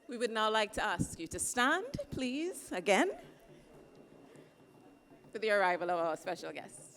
We would now like to ask you to stand, please, again, for the arrival of our special guests.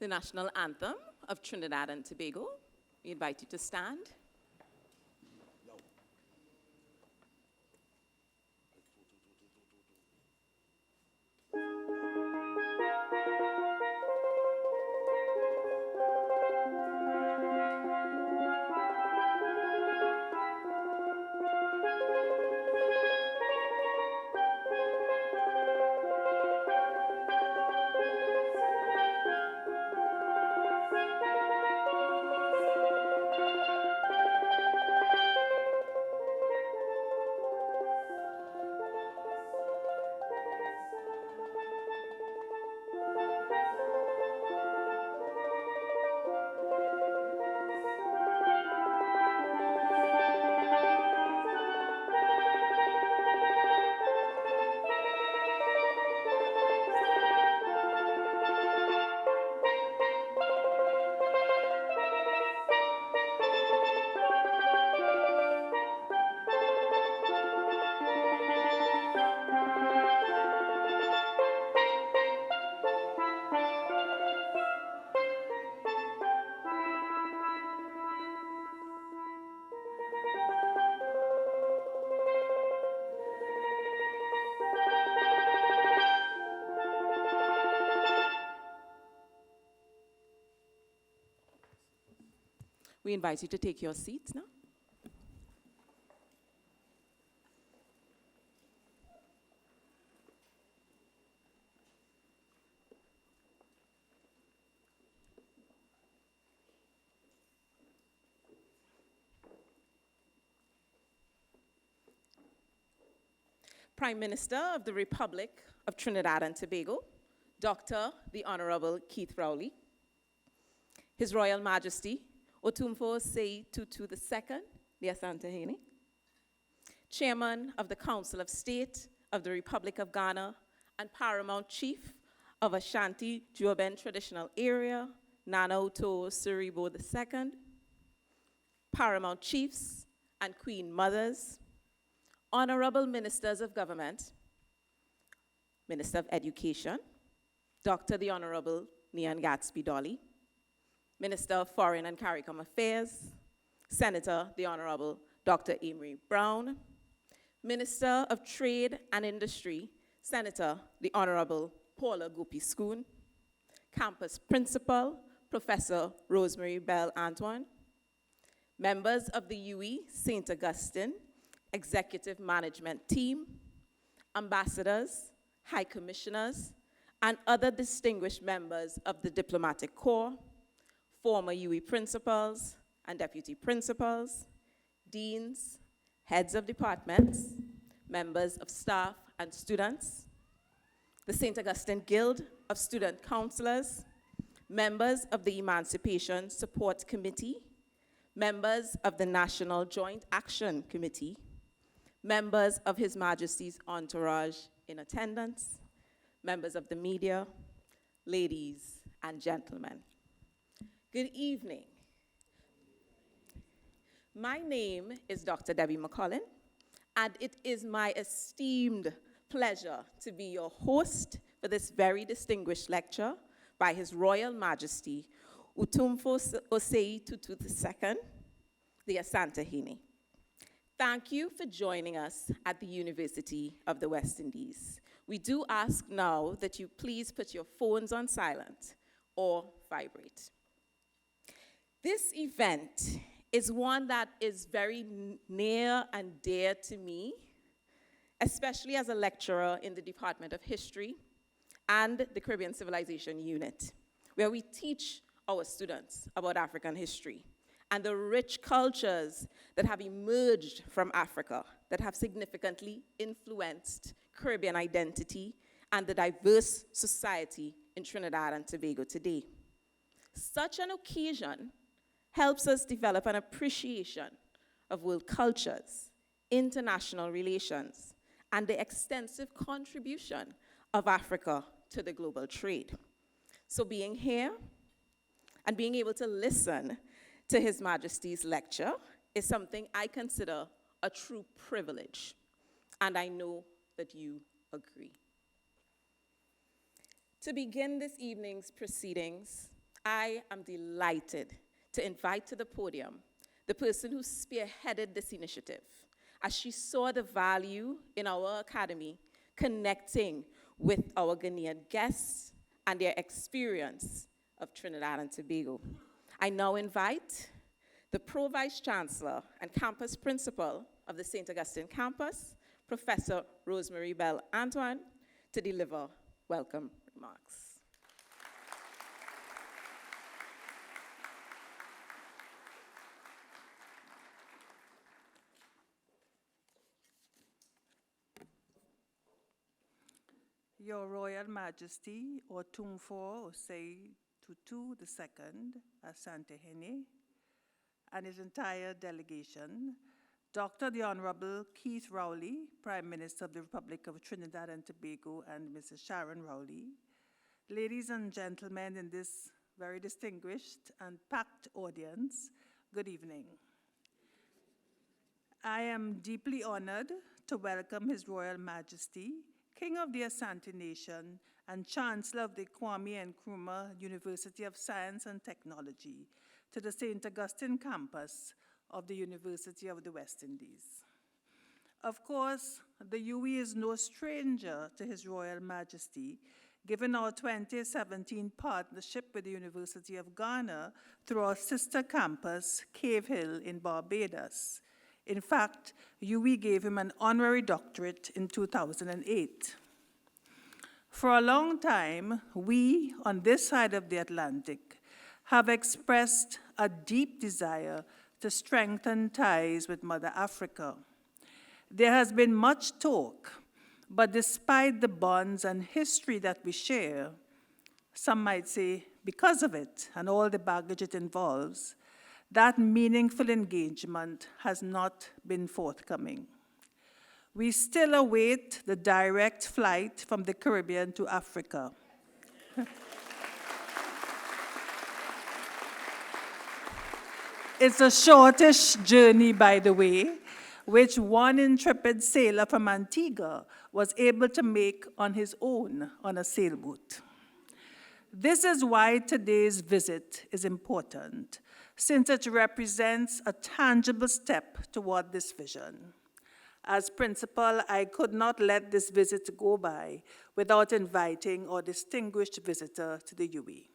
The national anthem of Trinidad and Tobago. We invite you to stand. We invite you to take your seats now. Prime Minister of the Republic of Trinidad and Tobago, Dr. the Honorable Keith Rowley, His Royal Majesty Otumfuo Osei Tutu II, the Asante Hene, Chairman of the Council of State of the Republic of Ghana and Paramount Chief of Ashanti Juaben Traditional Area, Nana Oto Suribo II, Paramount Chiefs and Queen Mothers, Honorable Ministers of Government, Minister of Education, Dr. the Honorable Nian Gatsby Dolly, Minister of Foreign and CARICOM Affairs, Senator the Honorable Dr. Amory Brown, Minister of Trade and Industry, Senator the Honorable Paula Gopi-Schoon, Campus Principal, Professor Rosemary Bell Antoine, members of the UE St. Augustine Executive Management Team, ambassadors, high commissioners, and other distinguished members of the diplomatic corps, former UE principals and deputy principals, deans, heads of departments, members of staff and students, the St. Augustine Guild of Student Counselors, members of the Emancipation Support Committee, members of the National Joint Action Committee, members of His Majesty's entourage in attendance, members of the media, ladies and gentlemen. Good evening. My name is Dr. Debbie McCollin, and it is my esteemed pleasure to be your host for this very distinguished lecture by His Royal Majesty Otumfuo Osei Tutu II, the Asante Hene. Thank you for joining us at the University of the West Indies. We do ask now that you please put your phones on silent or vibrate. This event is one that is very near and dear to me, especially as a lecturer in the Department of History and the Caribbean Civilization Unit, where we teach our students about African history and the rich cultures that have emerged from Africa that have significantly influenced Caribbean identity and the diverse society in Trinidad and Tobago today. Such an occasion helps us develop an appreciation of world cultures, international relations, and the extensive contribution of Africa to the global trade. So being here and being able to listen to His Majesty's lecture is something I consider a true privilege, and I know that you agree. To begin this evening's proceedings, I am delighted to invite to the podium the person who spearheaded this initiative, as she saw the value in our academy connecting with our Ghanaian guests and their experience of Trinidad and Tobago. I now invite the Pro-Vice Chancellor and Campus Principal of the St. Augustine Campus, Professor Rosemary Bell Antoine, to deliver welcome remarks. Your Royal Majesty Otumfuo Osei Tutu II, Asante Hene, and his entire delegation, Dr. the Honorable Keith Rowley, Prime Minister of the Republic of Trinidad and Tobago, and Mrs. Sharon Rowley, ladies and gentlemen in this very distinguished and packed audience, good evening. I am deeply honored to welcome His Royal Majesty, King of the Asante Nation and Chancellor of the Kwame Nkrumah University of Science and Technology, to the St. Augustine campus of the University of the West Indies. Of course, the UE is no stranger to His Royal Majesty, given our 2017 partnership with the University of Ghana through our sister campus, Cave Hill in Barbados. In fact, UE gave him an honorary doctorate in 2008. For a long time, we, on this side of the Atlantic, have expressed a deep desire to strengthen ties with Mother Africa. There has been much talk, but despite the bonds and history that we share, some might say because of it and all the baggage it involves, that meaningful engagement has not been forthcoming. We still await the direct flight from the Caribbean to Africa. It's a shortish journey, by the way, which one intrepid sailor from Antigua was able to make on his own on a sailboat. This is why today's visit is important, since it represents a tangible step toward this vision. As principal, I could not let this visit go by without inviting our distinguished visitor to the UAE.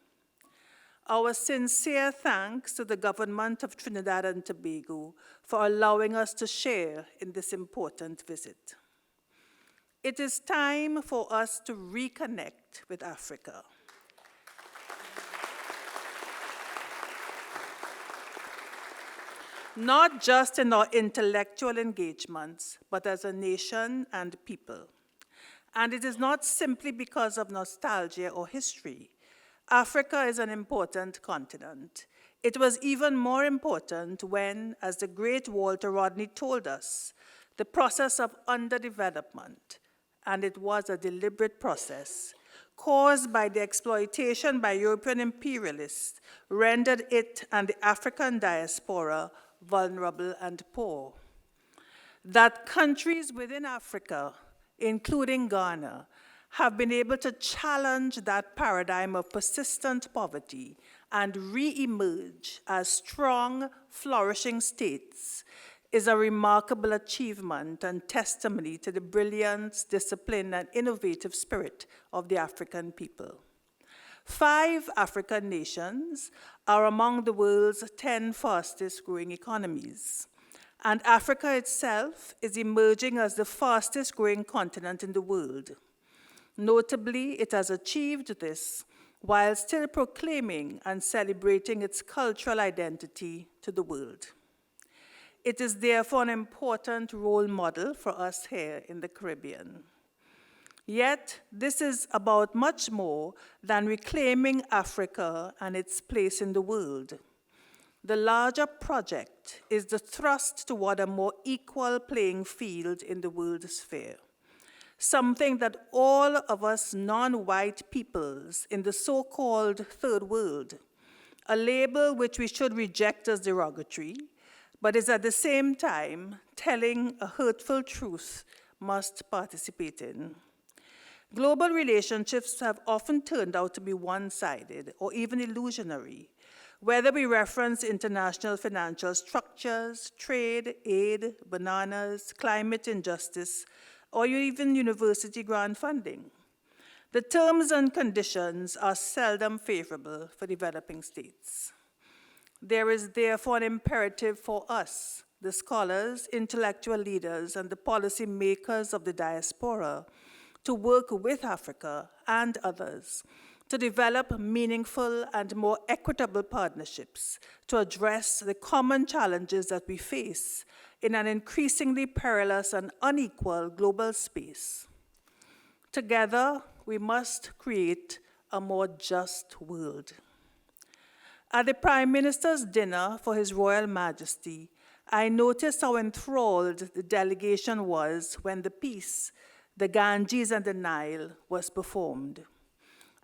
Our sincere thanks to the government of Trinidad and Tobago for allowing us to share in this important visit. It is time for us to reconnect with Africa. Not just in our intellectual engagements, but as a nation and people. And it is not simply because of nostalgia or history. Africa is an important continent. It was even more important when, as the great Walter Rodney told us, the process of underdevelopment, and it was a deliberate process, caused by the exploitation by European imperialists, rendered it and the African diaspora vulnerable and poor. That countries within Africa, including Ghana, have been able to challenge that paradigm of persistent poverty and re-emerge as strong, flourishing states is a remarkable achievement and testimony to the brilliance, discipline, and innovative spirit of the African people. 5 African nations are among the world's 10 fastest growing economies. And Africa itself is emerging as the fastest growing continent in the world. Notably, it has achieved this while still proclaiming and celebrating its cultural identity to the world. It is therefore an important role model for us here in the Caribbean. Yet, this is about much more than reclaiming Africa and its place in the world. The larger project is the thrust toward a more equal playing field in the world sphere, something that all of us non-white peoples in the so-called third world, a label which we should reject as derogatory, but is at the same time telling a hurtful truth, must participate in. Global relationships have often turned out to be one-sided or even illusionary, whether we reference international financial structures, trade, aid, bananas, climate injustice, or even university grant funding. The terms and conditions are seldom favorable for developing states. There is therefore an imperative for us, the scholars, intellectual leaders, and the policy makers of the diaspora, to work with Africa and others to develop meaningful and more equitable partnerships to address the common challenges that we face in an increasingly perilous and unequal global space. Together, we must create a more just world. At the Prime Minister's dinner for His Royal Majesty, I noticed how enthralled the delegation was when the piece, The Ganges and the Nile, was performed.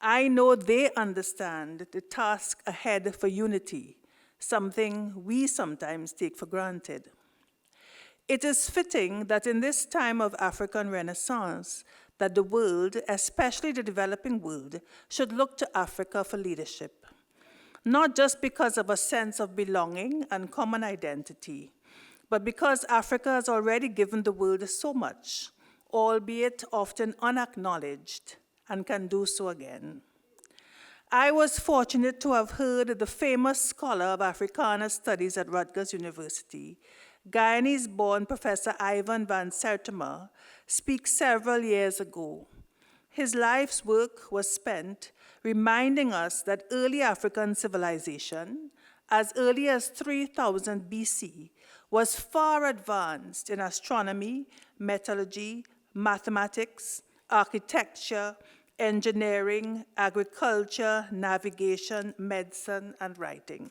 I know they understand the task ahead for unity, something we sometimes take for granted. It is fitting that in this time of African Renaissance, that the world, especially the developing world, should look to Africa for leadership, not just because of a sense of belonging and common identity, but because Africa has already given the world so much, albeit often unacknowledged, and can do so again. I was fortunate to have heard the famous scholar of Africana Studies at Rutgers University, Guyanese-born Professor Ivan van Sertima, speak several years ago. His life's work was spent reminding us that early African civilization, as early as 3000 BC, was far advanced in astronomy, metallurgy, mathematics, architecture, engineering, agriculture, navigation, medicine, and writing.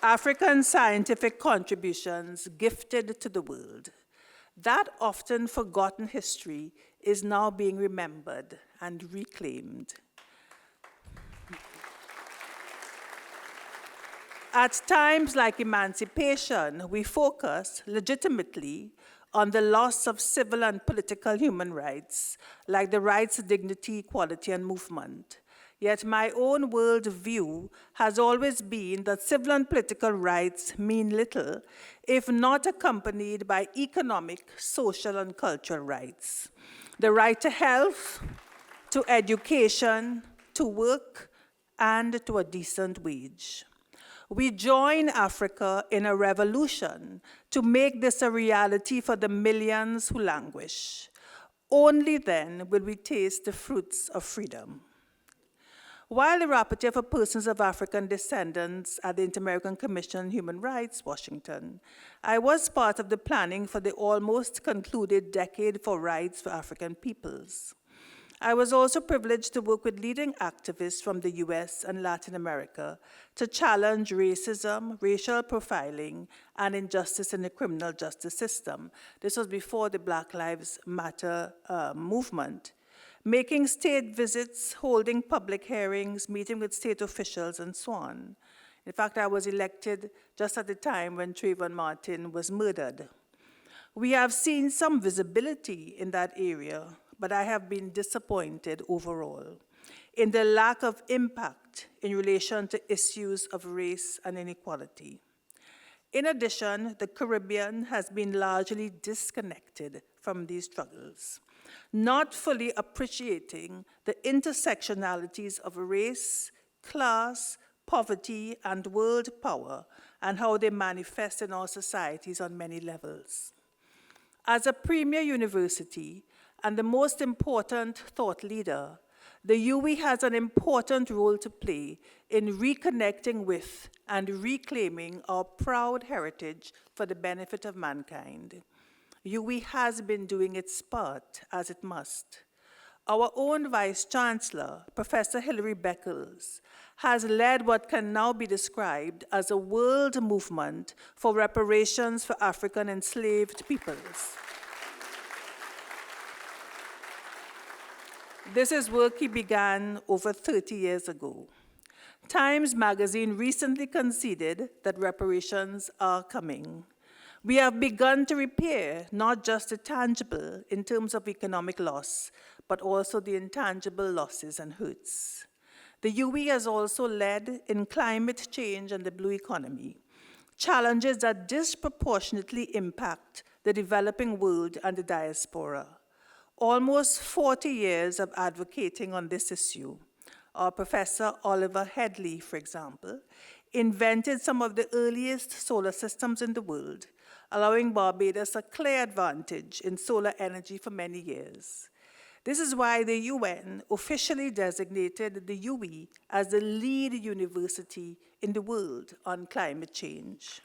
African scientific contributions gifted to the world. That often forgotten history is now being remembered and reclaimed. At times like emancipation, we focus legitimately on the loss of civil and political human rights, like the rights, dignity, equality, and movement. Yet my own world view has always been that civil and political rights mean little if not accompanied by economic, social, and cultural rights. The right to health, to education, to work, and to a decent wage. We join Africa in a revolution to make this a reality for the millions who languish. Only then will we taste the fruits of freedom. While the Rapporteur for Persons of African Descendants at the Inter-American Commission on Human Rights, Washington, I was part of the planning for the almost concluded Decade for Rights for African Peoples. I was also privileged to work with leading activists from the US and Latin America to challenge racism, racial profiling, and injustice in the criminal justice system. This was before the Black Lives Matter movement. Making state visits, holding public hearings, meeting with state officials, and so on. In fact, I was elected just at the time when Trayvon Martin was murdered. We have seen some visibility in that area, but I have been disappointed overall in the lack of impact in relation to issues of race and inequality. In addition, the Caribbean has been largely disconnected from these struggles, not fully appreciating the intersectionalities of race, class, poverty, and world power, and how they manifest in our societies on many levels. As a premier university and the most important thought leader, the UWI has an important role to play in reconnecting with and reclaiming our proud heritage for the benefit of mankind. UWI has been doing its part, as it must. Our own Vice-Chancellor, Professor Hilary Beckles, has led what can now be described as a world movement for reparations for African enslaved peoples. This is work he began over 30 years ago. Times magazine recently conceded that reparations are coming. We have begun to repair not just the tangible in terms of economic loss, but also the intangible losses and hurts. The UWI has also led in climate change and the blue economy, challenges that disproportionately impact the developing world and the diaspora. Almost 40 years of advocating on this issue. Our Professor Oliver Headley, for example, invented some of the earliest solar systems in the world, allowing Barbados a clear advantage in solar energy for many years. This is why the UN officially designated the UWI as the lead university in the world on climate change.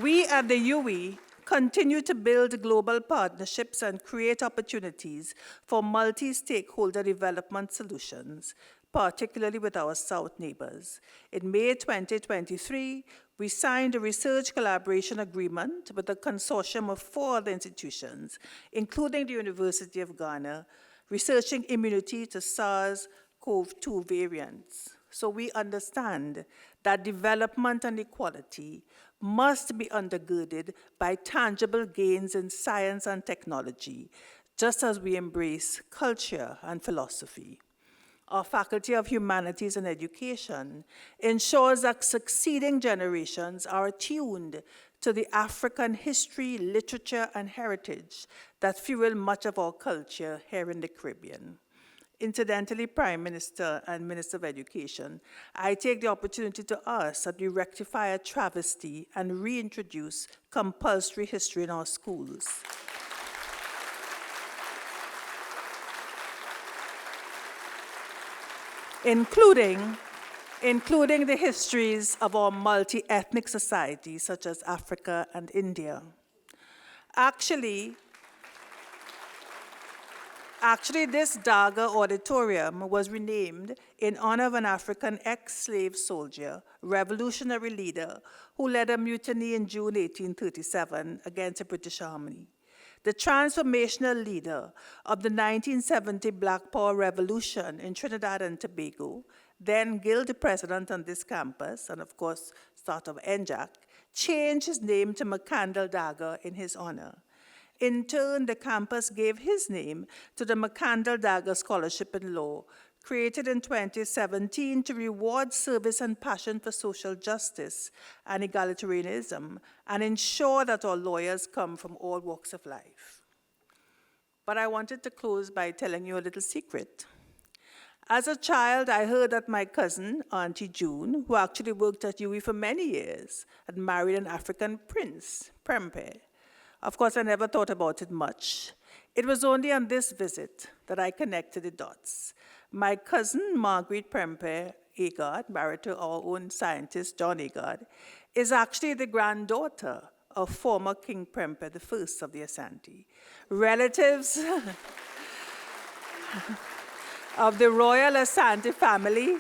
We at the UWI continue to build global partnerships and create opportunities for multi-stakeholder development solutions, particularly with our South neighbors. In May 2023, we signed a research collaboration agreement with a consortium of 4 other institutions, including the University of Ghana, researching immunity to SARS-CoV-2 variants. So we understand that development and equality must be undergirded by tangible gains in science and technology, just as we embrace culture and philosophy. Our Faculty of Humanities and Education ensures that succeeding generations are attuned to the African history, literature, and heritage that fuel much of our culture here in the Caribbean. Incidentally, Prime Minister and Minister of Education, I take the opportunity to ask that we rectify a travesty and reintroduce compulsory history in our schools. Including including the histories of our multi-ethnic societies such as Africa and India. Actually, this Daga auditorium was renamed in honor of an African ex-slave soldier, revolutionary leader, who led a mutiny in June 1837 against the British Army. The transformational leader of the 1970 Black Power Revolution in Trinidad and Tobago, then Guild president on this campus, and of course, start of NJAC, changed his name to Makandal Daga in his honor. In turn, the campus gave his name to the Makandal Daga Scholarship in Law, created in 2017 to reward service and passion for social justice and egalitarianism, and ensure that our lawyers come from all walks of life. But I wanted to close by telling you a little secret. As a child, I heard that my cousin, Auntie June, who actually worked at UWI for many years, had married an African prince, Prempeh. Of course, I never thought about it much. It was only on this visit that I connected the dots. My cousin, Margaret Prempeh Agard, married to our own scientist, John Agard, is actually the granddaughter of former King Prempeh I of the Asante. Relatives of the royal Asante family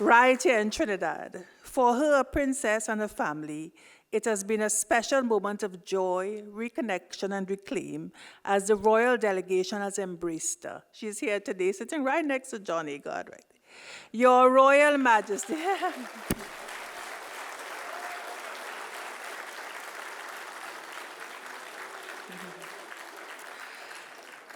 right here in Trinidad. For her, a princess, and her family, it has been a special moment of joy, reconnection, and reclaim as the royal delegation has embraced her. She's here today, sitting right next to John Agard, right? Your Royal Majesty.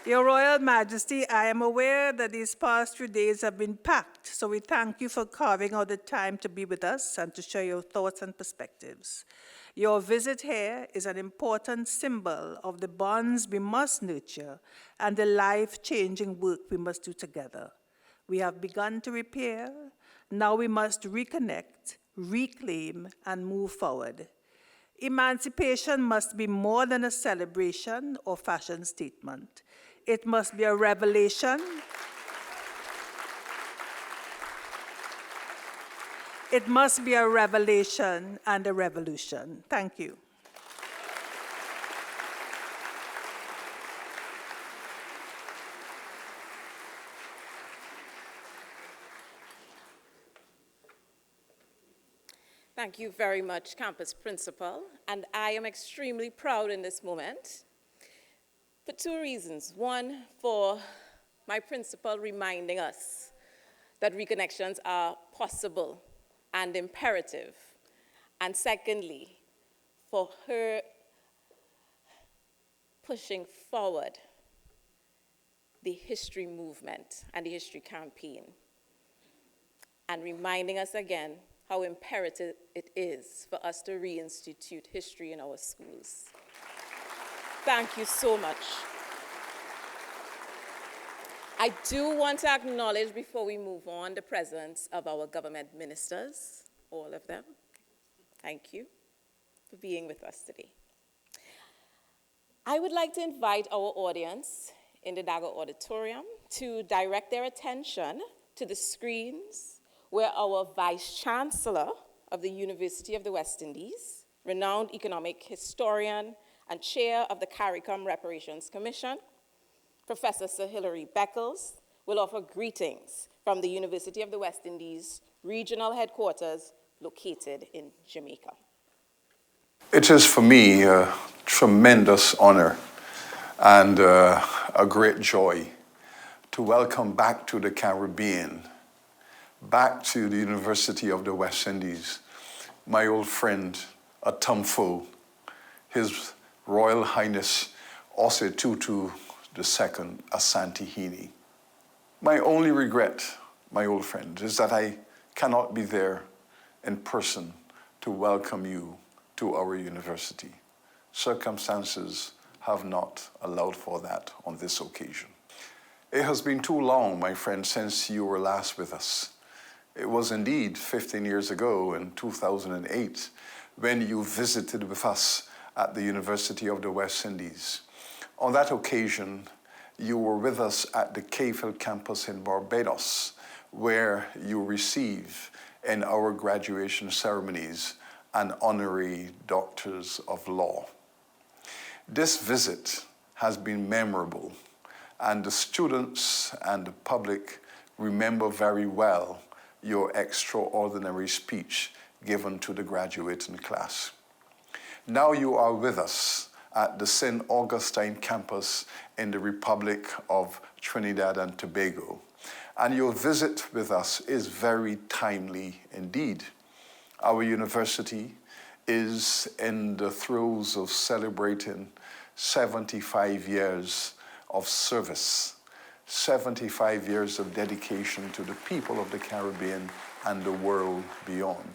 Your Royal Majesty, I am aware that these past few days have been packed, so we thank you for carving out the time to be with us and to share your thoughts and perspectives. Your visit here is an important symbol of the bonds we must nurture and the life-changing work we must do together. We have begun to repair, now we must reconnect, reclaim, and move forward. Emancipation must be more than a celebration or fashion statement. It must be a revelation. It must be a revelation and a revolution. Thank you. Thank you very much, Campus Principal, and I am extremely proud in this moment for two reasons. One, for my principal reminding us that reconnections are possible and imperative, and secondly, for her pushing forward the history movement and the history campaign, and reminding us again how imperative it is for us to reinstitute history in our schools. Thank you so much. I do want to acknowledge, before we move on, the presence of our government ministers, all of them. Thank you for being with us today. I would like to invite our audience in the Daga Auditorium to direct their attention to the screens where our Vice Chancellor of the University of the West Indies, renowned economic historian and chair of the CARICOM Reparations Commission, Professor Sir Hilary Beckles, will offer greetings from the University of the West Indies regional headquarters located in Jamaica. It is for me a tremendous honor and a great joy to welcome back to the Caribbean, back to the University of the West Indies, my old friend Otumfuo, His Royal Highness Osei Tutu II Asantehene. My only regret, my old friend, is that I cannot be there in person to welcome you to our university. Circumstances have not allowed for that on this occasion. It has been too long, my friend, since you were last with us. It was indeed 15 years ago in 2008 when you visited with us at the University of the West Indies. On that occasion, you were with us at the Cayfield campus in Barbados, where you received in our graduation ceremonies and honorary doctors of law. This visit has been memorable, and the students and the public remember very well your extraordinary speech given to the graduating class. Now you are with us at the St. Augustine campus in the Republic of Trinidad and Tobago, and your visit with us is very timely indeed. Our university is in the throes of celebrating 75 years of service, 75 years of dedication to the people of the Caribbean and the world beyond.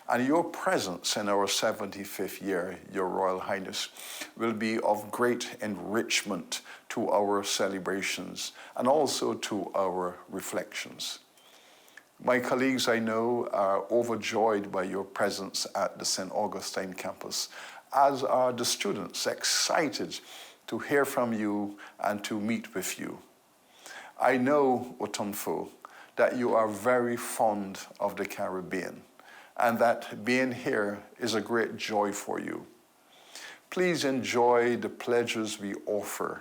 And your presence in our 75th year, Your Royal Highness, will be of great enrichment to our celebrations and also to our reflections. My colleagues, I know, are overjoyed by your presence at the St. Augustine campus, as are the students, excited to hear from you and to meet with you. I know, Otumfuo, that you are very fond of the Caribbean, and that being here is a great joy for you. Please enjoy the pleasures we offer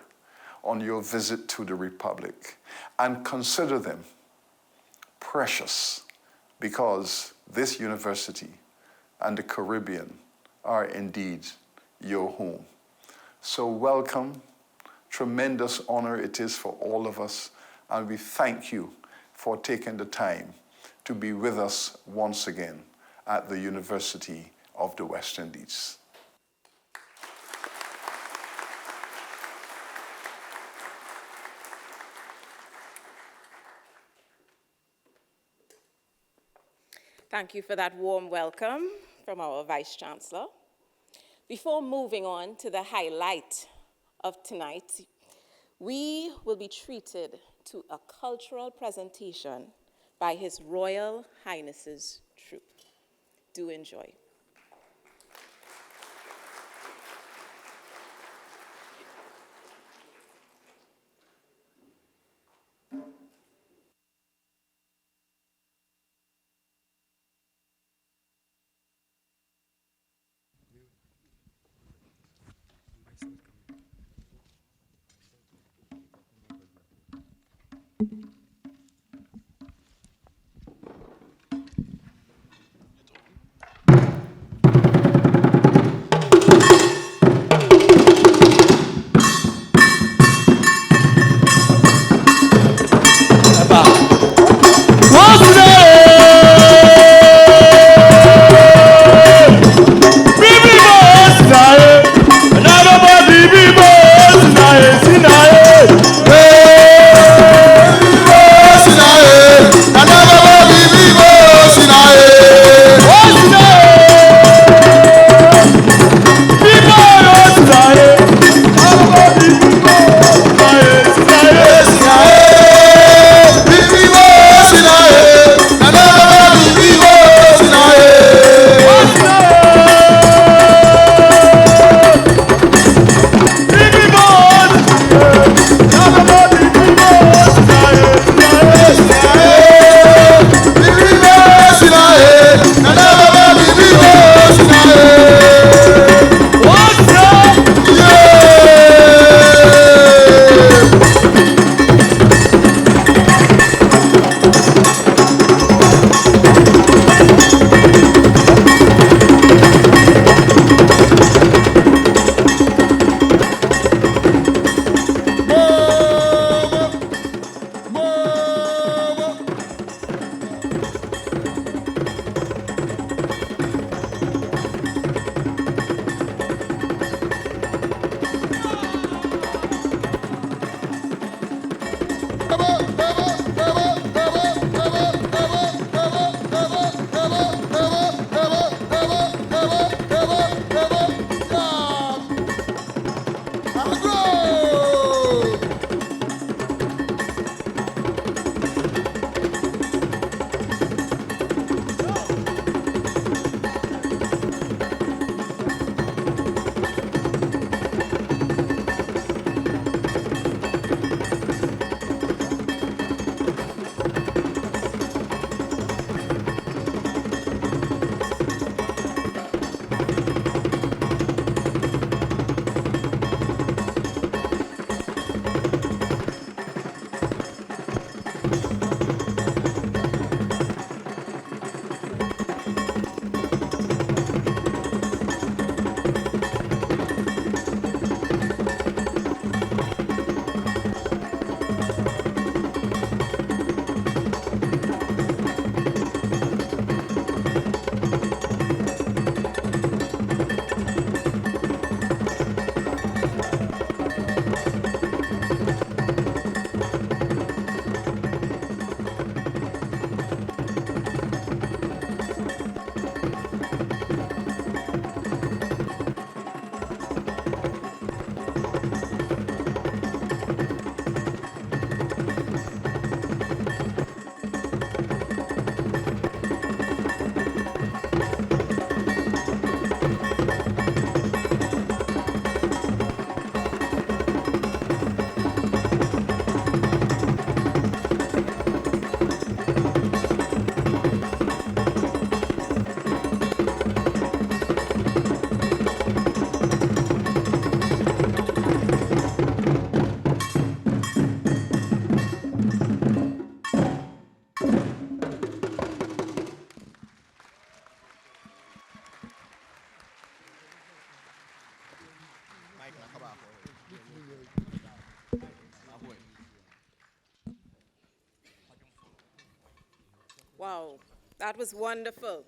on your visit to the Republic, and consider them precious, because this university and the Caribbean are indeed your home. So welcome. Tremendous honor it is for all of us, and we thank you for taking the time to be with us once again at the University of the West Indies. Thank you for that warm welcome from our Vice Chancellor. Before moving on to the highlight of tonight, we will be treated to a cultural presentation by His Royal Highness's troupe. Do enjoy. Wow, that was wonderful.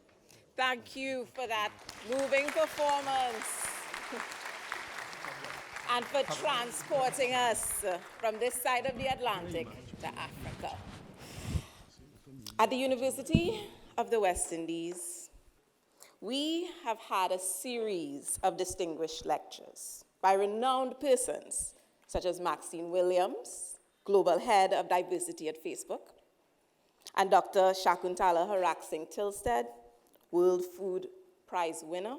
Thank you for that moving performance and for transporting us from this side of the Atlantic to Africa. At the University of the West Indies, we have had a series of distinguished lectures by renowned persons such as Maxine Williams, Global Head of Diversity at Facebook, and Dr. Shakuntala Harak Singh Tilsted, World Food Prize winner.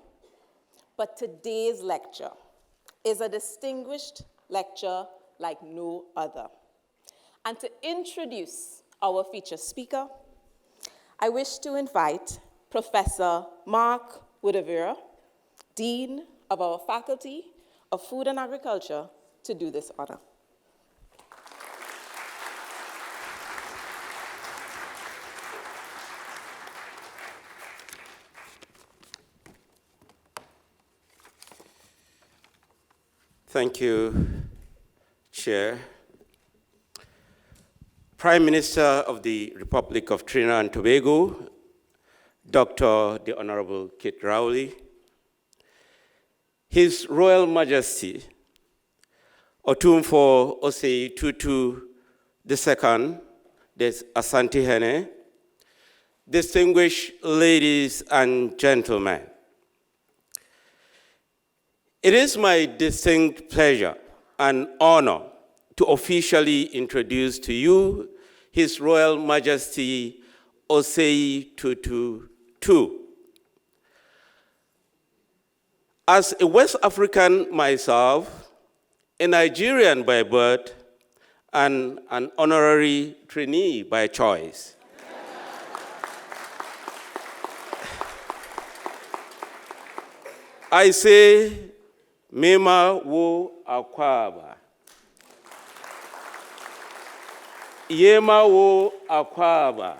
But today's lecture is a distinguished lecture like no other. And to introduce our featured speaker, I wish to invite Professor Mark Woodavera, Dean of our Faculty of Food and Agriculture, to do this honor. Thank you, Chair. Prime Minister of the Republic of Trinidad and Tobago, Dr. the Honorable Kit Rowley, His Royal Majesty Otumfuo Osei Tutu II, the Asante Hene, distinguished ladies and gentlemen. It is my distinct pleasure and honor to officially introduce to you His Royal Majesty Osei Tutu II. As a West African myself, a Nigerian by birth, and an honorary trainee by choice, I say, Mema wo akwaba. Yema wo akwaba.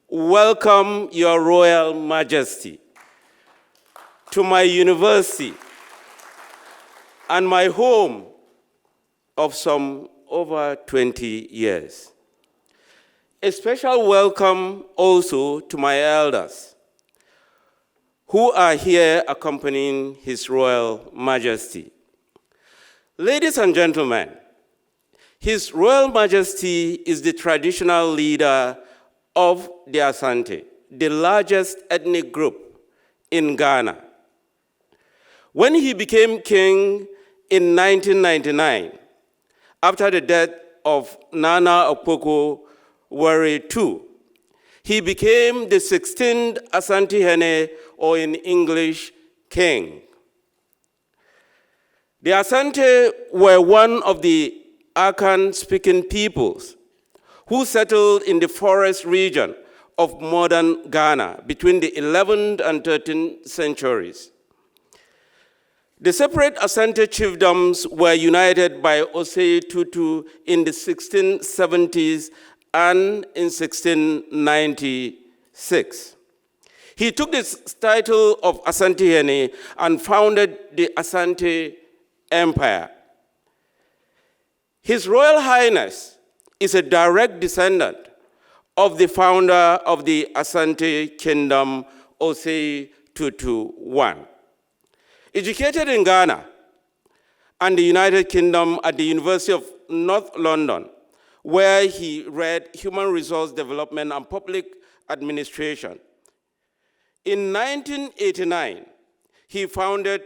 Welcome, Your Royal Majesty, to my university and my home of some over 20 years. A special welcome also to my elders, who are here accompanying His Royal Majesty. Ladies and gentlemen, His Royal Majesty is the traditional leader of the Asante, the largest ethnic group in Ghana. When he became king in 1999, after the death of Nana Akpoko-Ware II, he became the 16th Asante Hene, or in English, king. The Asante were one of the Akan-speaking peoples who settled in the forest region of modern Ghana between the 11th and 13th centuries. The separate Asante chiefdoms were united by Osei Tutu in the 1670s and in 1696. He took this title of Asante Hene and founded the Asante Empire. His Royal Highness is a direct descendant of the founder of the Asante Kingdom, Osei Tutu I. Educated in Ghana and the United Kingdom at the University of North London, where he read Human Resource Development and Public Administration. In 1989, he founded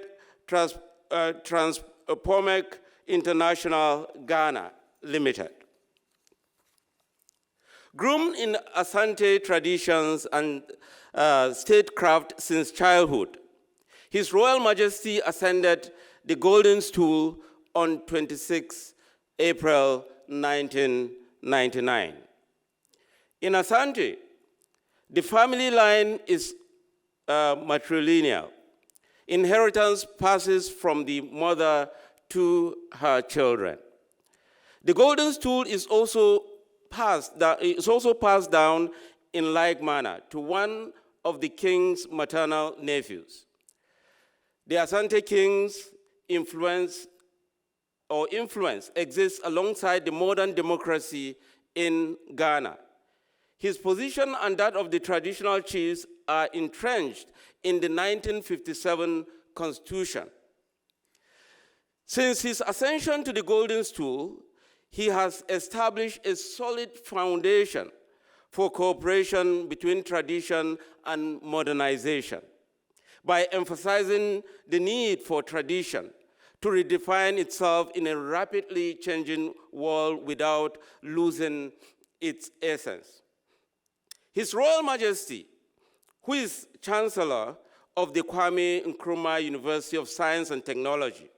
Transpomec International Ghana Limited. Groomed in Asante traditions and statecraft since childhood, His Royal Majesty ascended the Golden Stool on 26 April 1999. In Asante, the family line is matrilineal. Inheritance passes from the mother to her children. The Golden Stool is also passed down in like manner to one of the king's maternal nephews. The Asante king's influence exists alongside the modern democracy in Ghana. His position and that of the traditional chiefs are entrenched in the 1957 Constitution. Since his ascension to the Golden Stool, he has established a solid foundation for cooperation between tradition and modernization by emphasizing the need for tradition to redefine itself in a rapidly changing world without losing its essence. His Royal Majesty, who is Chancellor of the Kwame Nkrumah University of Science and Technology,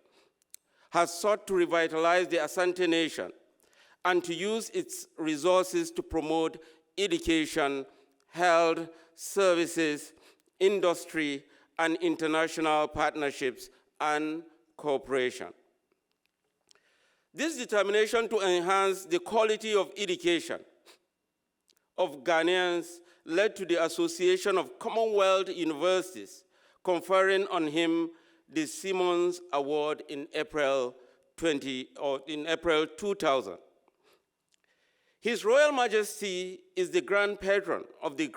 has sought to revitalize the Asante Nation and to use its resources to promote education, health, services, industry, and international partnerships and cooperation. This determination to enhance the quality of education of Ghanaians led to the Association of Commonwealth Universities conferring on him the Simmons Award in April 2000. His Royal Majesty is the Grand Patron of the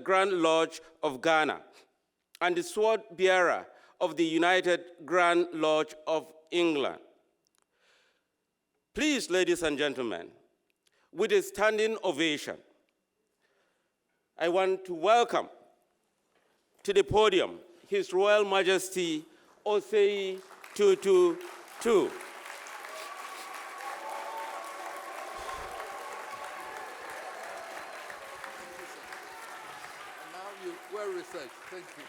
Grand Lodge of Ghana and the sword bearer of the United Grand Lodge of England. Please, ladies and gentlemen, with a standing ovation, I want to welcome to the podium His Royal Majesty Osei Tutu. Well researched. Thank you.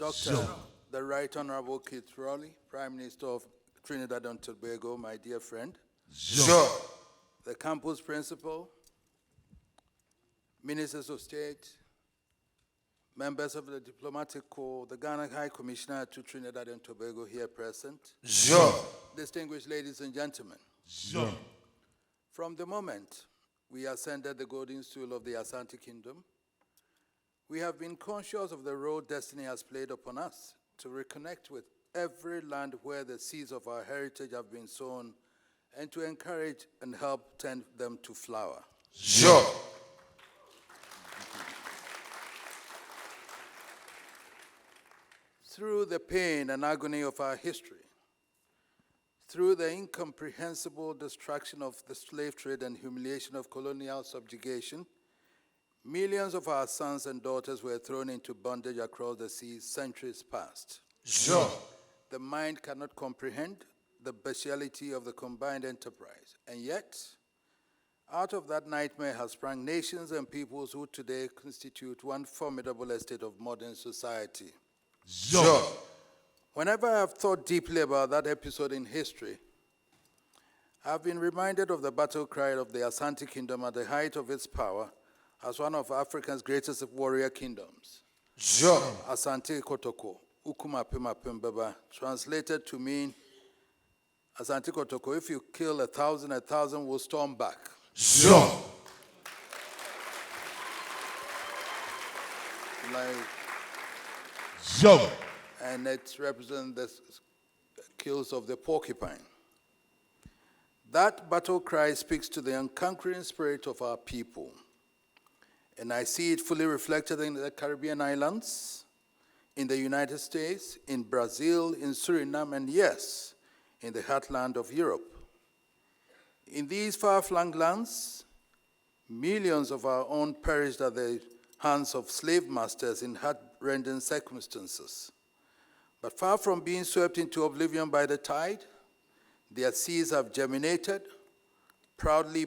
Dr. the Right Honorable Keith Rowley, Prime Minister of Trinidad and Tobago, my dear friend. Sure. The campus principal, ministers of state, members of the diplomatic corps, the Ghana High Commissioner to Trinidad and Tobago here present. Sure. Distinguished ladies and gentlemen. Sure. From the moment we ascended the golden stool of the Asante Kingdom, we have been conscious of the role destiny has played upon us to reconnect with every land where the seeds of our heritage have been sown and to encourage and help tend them to flower. Sure. Through the pain and agony of our history, through the incomprehensible destruction of the slave trade and humiliation of colonial subjugation, millions of our sons and daughters were thrown into bondage across the seas centuries past. Sure. The mind cannot comprehend the bestiality of the combined enterprise. And yet, out of that nightmare have sprung nations and peoples who today constitute one formidable estate of modern society. Sure. Whenever I have thought deeply about that episode in history, I've been reminded of the battle cry of the Asante Kingdom at the height of its power as one of Africa's greatest warrior kingdoms. Sure. Asante Kotoko, Ukuma Pema Pembeba, translated to mean Asante Kotoko, if you kill 1,000, 1,000 will storm back. Sure. Like, Sure. and it represents the kills of the porcupine. That battle cry speaks to the unconquering spirit of our people. And I see it fully reflected in the Caribbean islands, in the United States, in Brazil, in Suriname, and yes, in the heartland of Europe. In these far-flung lands, millions of our own perished at the hands of slave masters in heart-rending circumstances. But far from being swept into oblivion by the tide, their seeds have germinated, proudly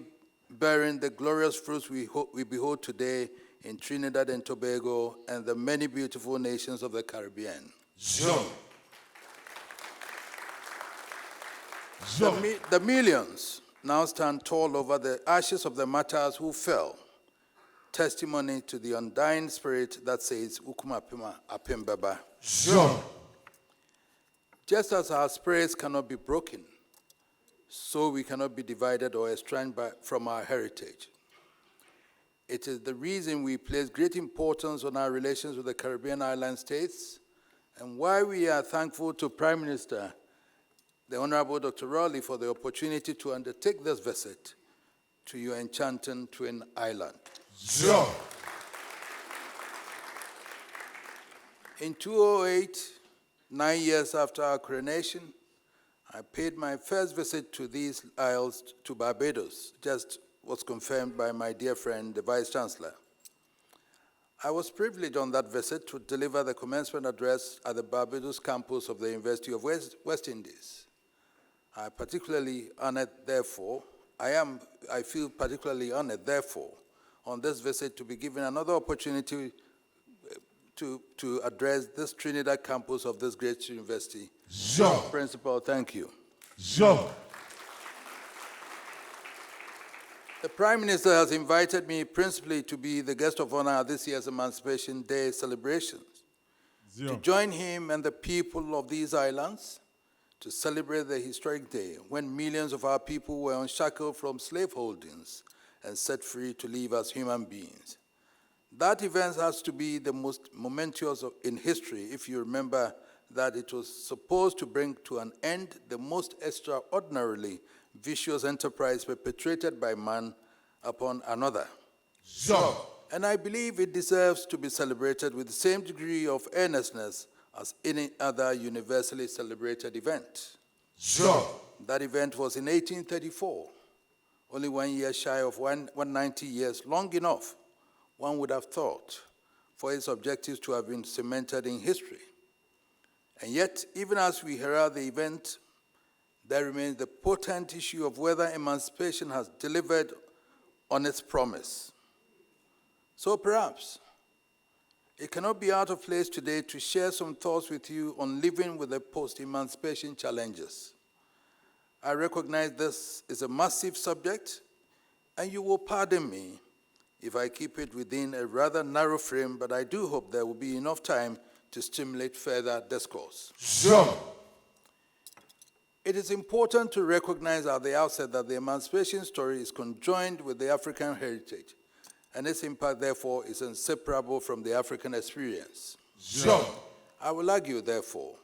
bearing the glorious fruits we behold today in Trinidad and Tobago and the many beautiful nations of the Caribbean. Sure. The millions now stand tall over the ashes of the martyrs who fell, testimony to the undying spirit that says, Ukumapima Apimbaba. Sure. Just as our spirits cannot be broken, so we cannot be divided or estranged from our heritage. It is the reason we place great importance on our relations with the Caribbean island states and why we are thankful to Prime Minister, the Honorable Dr. Rowley, for the opportunity to undertake this visit to your enchanting twin island. Sure. In 2008, 9 years after our coronation, I paid my first visit to these isles, to Barbados, just was confirmed by my dear friend, the Vice Chancellor. I was privileged on that visit to deliver the commencement address at the Barbados campus of the University of West Indies. I feel particularly honored, therefore, on this visit to be given another opportunity to address this Trinidad campus of this great university. Sure. Principal, thank you. Sure. The Prime Minister has invited me principally to be the guest of honor at this year's Emancipation Day celebrations, to join him and the people of these islands to celebrate the historic day when millions of our people were unshackled from slaveholdings and set free to live as human beings. That event has to be the most momentous in history if you remember that it was supposed to bring to an end the most extraordinarily vicious enterprise perpetrated by man upon another. Sure. And I believe it deserves to be celebrated with the same degree of earnestness as any other universally celebrated event. Sure. That event was in 1834, only 1 year shy of 190 years, long enough, one would have thought, for its objectives to have been cemented in history. And yet, even as we herald the event, there remains the potent issue of whether emancipation has delivered on its promise. So perhaps it cannot be out of place today to share some thoughts with you on living with the post-emancipation challenges. I recognize this is a massive subject, and you will pardon me if I keep it within a rather narrow frame, but I do hope there will be enough time to stimulate further discourse. Sure. It is important to recognize at the outset that the emancipation story is conjoined with the African heritage, and its impact, therefore, is inseparable from the African experience. Sure. I will argue, therefore,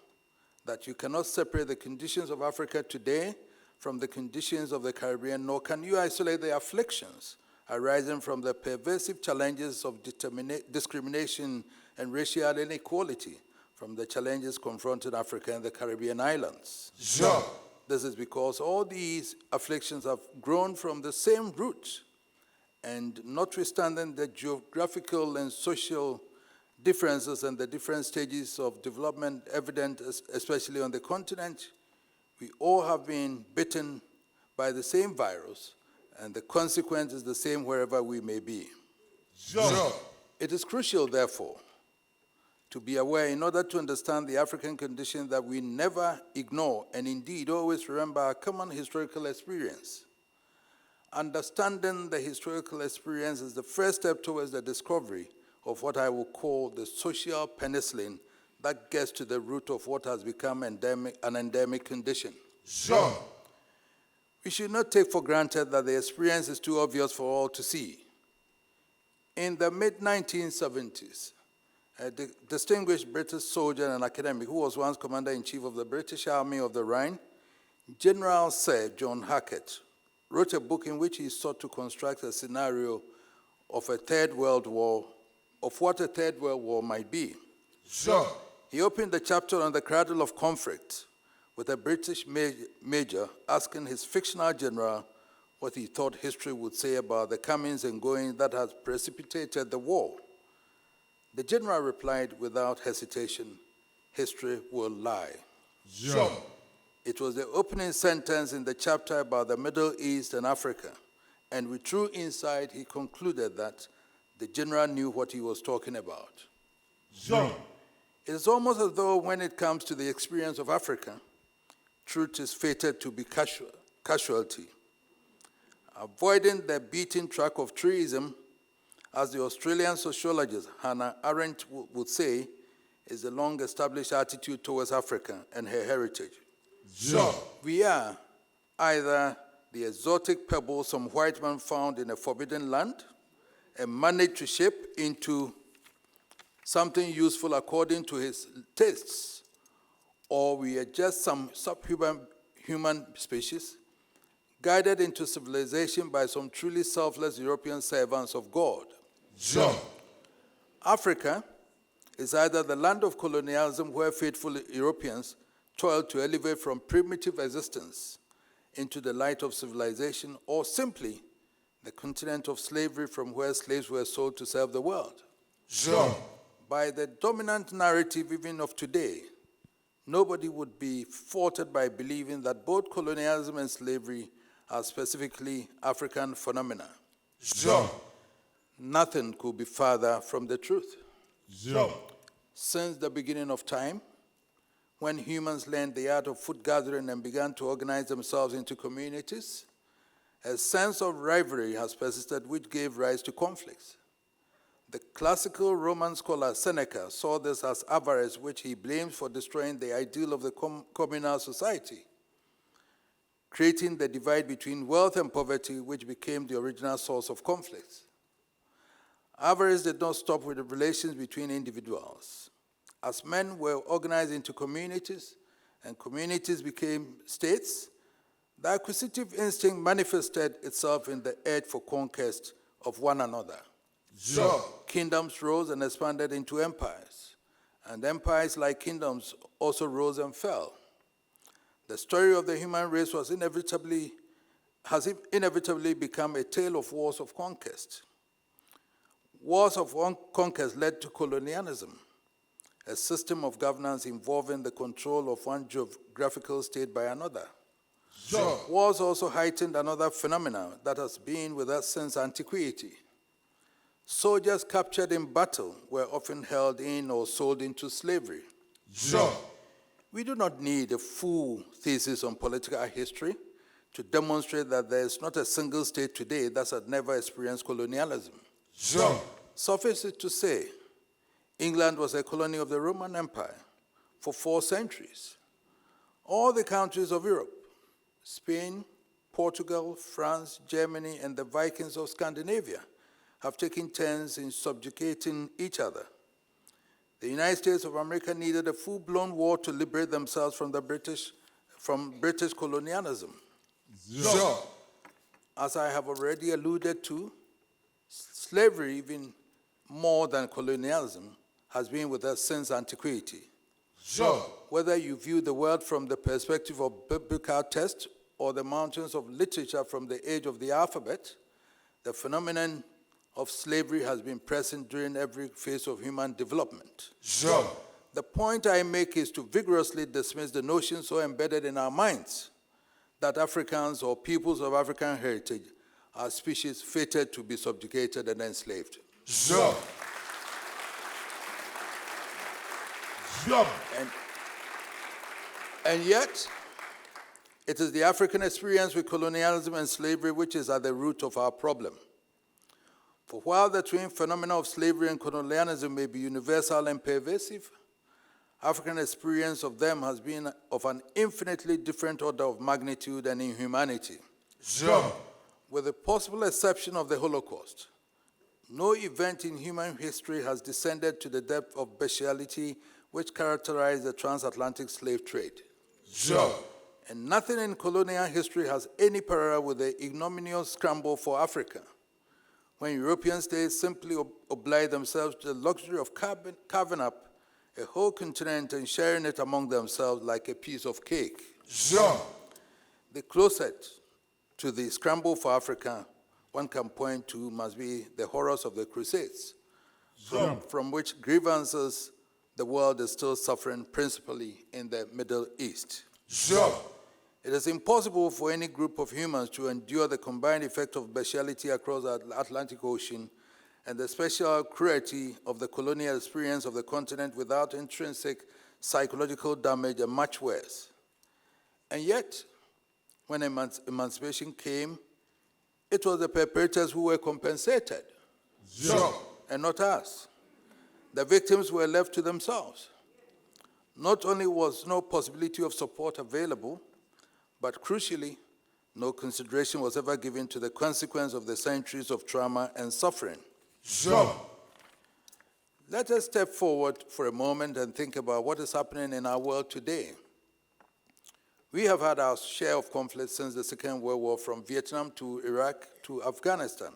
that you cannot separate the conditions of Africa today from the conditions of the Caribbean, nor can you isolate the afflictions arising from the pervasive challenges of discrimination and racial inequality from the challenges confronting Africa and the Caribbean islands. Sure. This is because all these afflictions have grown from the same root, and notwithstanding the geographical and social differences and the different stages of development evident, especially on the continent, we all have been bitten by the same virus, and the consequence is the same wherever we may be. Sure. It is crucial, therefore, to be aware in order to understand the African condition that we never ignore and indeed always remember our common historical experience. Understanding the historical experience is the first step towards the discovery of what I will call the social penicillin that gets to the root of what has become an endemic condition. Sure. We should not take for granted that the experience is too obvious for all to see. In the mid-1970s, a distinguished British soldier and academic who was once Commander-in-Chief of the British Army of the Rhine, General Sir John Hackett, wrote a book in which he sought to construct a scenario of a Third World War, of what a Third World War might be. Sure. He opened the chapter on the cradle of conflict with a British major asking his fictional general what he thought history would say about the comings and goings that had precipitated the war. The general replied without hesitation, "History will lie." Sure. It was the opening sentence in the chapter about the Middle East and Africa, and with true insight, he concluded that the general knew what he was talking about. Sure. It is almost as though when it comes to the experience of Africa, truth is fated to be casualty. Avoiding the beaten track of truism, as the Australian sociologist Hannah Arendt would say, is the long-established attitude towards Africa and her heritage. Sure. We are either the exotic pebble some white man found in a forbidden land and managed to shape into something useful according to his tastes, or we are just some subhuman human species guided into civilization by some truly selfless European servants of God. Sure. Africa is either the land of colonialism where faithful Europeans toiled to elevate from primitive existence into the light of civilization, or simply the continent of slavery from where slaves were sold to serve the world. Sure. By the dominant narrative even of today, nobody would be faulted by believing that both colonialism and slavery are specifically African phenomena. Sure. Nothing could be farther from the truth. Sure. Since the beginning of time, when humans learned the art of food gathering and began to organize themselves into communities, a sense of rivalry has persisted which gave rise to conflicts. The classical Roman scholar Seneca saw this as avarice, which he blames for destroying the ideal of the communal society, creating the divide between wealth and poverty, which became the original source of conflicts. Avarice did not stop with the relations between individuals. As men were organized into communities and communities became states, the acquisitive instinct manifested itself in the urge for conquest of one another. Sure. Kingdoms rose and expanded into empires, and empires like kingdoms also rose and fell. The story of the human race has inevitably become a tale of wars of conquest. Wars of conquest led to colonialism, a system of governance involving the control of one geographical state by another. Sure. Wars also heightened another phenomenon that has been with us since antiquity. Soldiers captured in battle were often held in or sold into slavery. Sure. We do not need a full thesis on political history to demonstrate that there is not a single state today that has never experienced colonialism. Sure. Suffice it to say, England was a colony of the Roman Empire for 4 centuries. All the countries of Europe, Spain, Portugal, France, Germany, and the Vikings of Scandinavia have taken turns in subjugating each other. The United States of America needed a full-blown war to liberate themselves from British colonialism. Sure. As I have already alluded to, slavery, even more than colonialism, has been with us since antiquity. Sure. Whether you view the world from the perspective of biblical text or the mountains of literature from the age of the alphabet, the phenomenon of slavery has been present during every phase of human development. Sure. The point I make is to vigorously dismiss the notion so embedded in our minds that Africans or peoples of African heritage are species fated to be subjugated and enslaved. Sure. Sure. And yet, it is the African experience with colonialism and slavery which is at the root of our problem. For while the twin phenomena of slavery and colonialism may be universal and pervasive, African experience of them has been of an infinitely different order of magnitude and inhumanity. Jump. With the possible exception of the Holocaust, no event in human history has descended to the depth of bestiality which characterized the transatlantic slave trade. Jump. And nothing in colonial history has any parallel with the ignominious scramble for Africa, when European states simply obliged themselves to the luxury of carving up a whole continent and sharing it among themselves like a piece of cake. Jump. The closest to the scramble for Africa one can point to must be the horrors of the Crusades, from which grievances the world is still suffering, principally in the Middle East. Jump. It is impossible for any group of humans to endure the combined effect of bestiality across the Atlantic Ocean and the special cruelty of the colonial experience of the continent without intrinsic psychological damage and much worse. And yet, when emancipation came, it was the perpetrators who were compensated, Jump. and not us. The victims were left to themselves. Not only was no possibility of support available, but crucially, no consideration was ever given to the consequence of the centuries of trauma and suffering. Jump. Let us step forward for a moment and think about what is happening in our world today. We have had our share of conflicts since the Second World War, from Vietnam to Iraq to Afghanistan.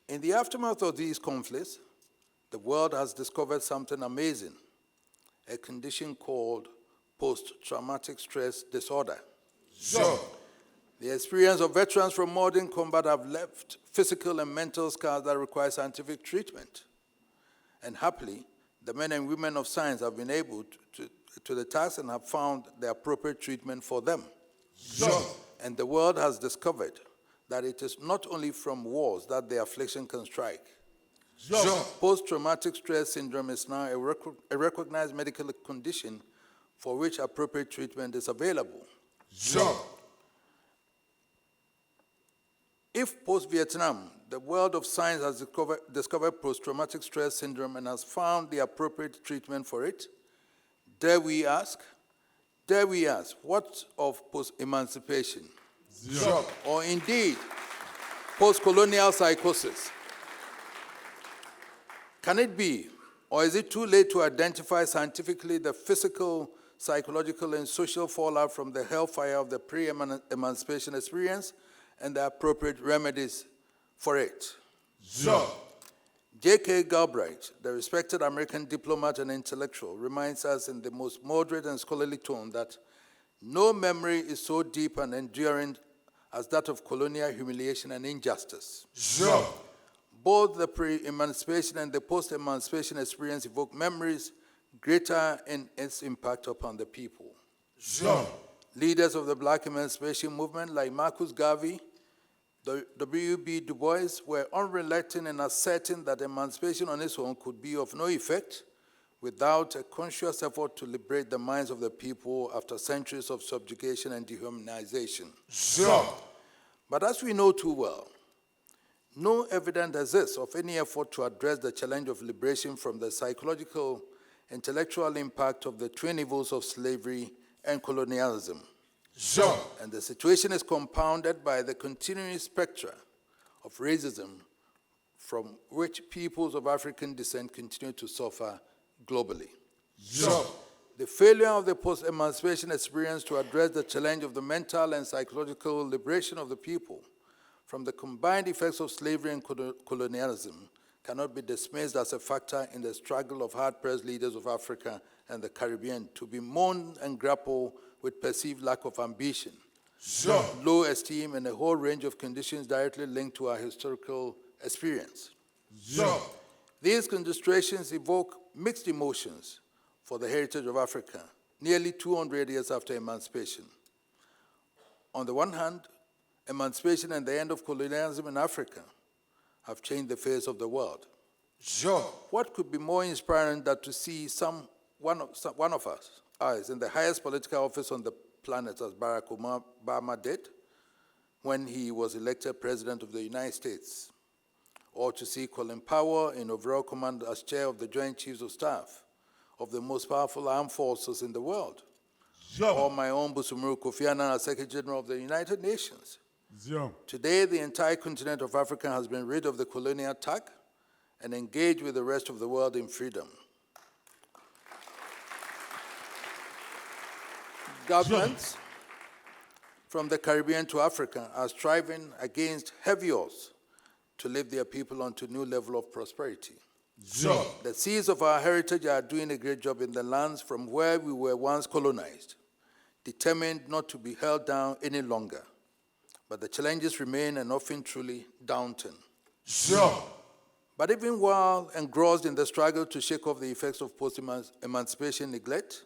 In the aftermath of these conflicts, the world has discovered something amazing, a condition called post-traumatic stress disorder. Jump. The experience of veterans from modern combat have left physical and mental scars that require scientific treatment. And happily, the men and women of science have been able to the task and have found the appropriate treatment for them. Jump. And the world has discovered that it is not only from wars that the affliction can strike. Jump. Post-traumatic stress syndrome is now a recognized medical condition for which appropriate treatment is available. Jump. If post-Vietnam, the world of science has discovered post-traumatic stress syndrome and has found the appropriate treatment for it, dare we ask, what of post-emancipation? Jump. Or indeed, post-colonial psychosis? Can it be, or is it too late to identify scientifically the physical, psychological, and social fallout from the hellfire of the pre-emancipation experience and the appropriate remedies for it? Jump. J.K. Galbraith, the respected American diplomat and intellectual, reminds us in the most moderate and scholarly tone that no memory is so deep and enduring as that of colonial humiliation and injustice. Jump. Both the pre-emancipation and the post-emancipation experience evoke memories greater in its impact upon the people. Jump. Leaders of the Black emancipation movement like Marcus Garvey, W.B. Du Bois were unrelenting in asserting that emancipation on its own could be of no effect without a conscious effort to liberate the minds of the people after centuries of subjugation and dehumanization. Jump. But as we know too well, no evidence exists of any effort to address the challenge of liberation from the psychological, intellectual impact of the twin evils of slavery and colonialism. Jump. And the situation is compounded by the continuing spectra of racism from which peoples of African descent continue to suffer globally. Jump. The failure of the post-emancipation experience to address the challenge of the mental and psychological liberation of the people from the combined effects of slavery and colonialism cannot be dismissed as a factor in the struggle of hard-pressed leaders of Africa and the Caribbean to bemoan and grapple with perceived lack of ambition, Jump. low esteem, and a whole range of conditions directly linked to our historical experience. Jump. These considerations evoke mixed emotions for the heritage of Africa, nearly 200 years after emancipation. On the one hand, emancipation and the end of colonialism in Africa have changed the face of the world. Jump. What could be more inspiring than to see one of us in the highest political office on the planet, as Barack Obama did when he was elected President of the United States, or to see Colin Powell in overall command as chair of the Joint Chiefs of Staff of the most powerful armed forces in the world, Jump. or my own Busumuru Kofi Annan as Secretary General of the United Nations. Zio. Today, the entire continent of Africa has been rid of the colonial tag and engaged with the rest of the world in freedom. Governments from the Caribbean to Africa are striving against heavy odds to lift their people onto a new level of prosperity. Zio. The seeds of our heritage are doing a great job in the lands from where we were once colonized, determined not to be held down any longer. But the challenges remain and often truly daunting. Zio. But even while engrossed in the struggle to shake off the effects of post-emancipation neglect,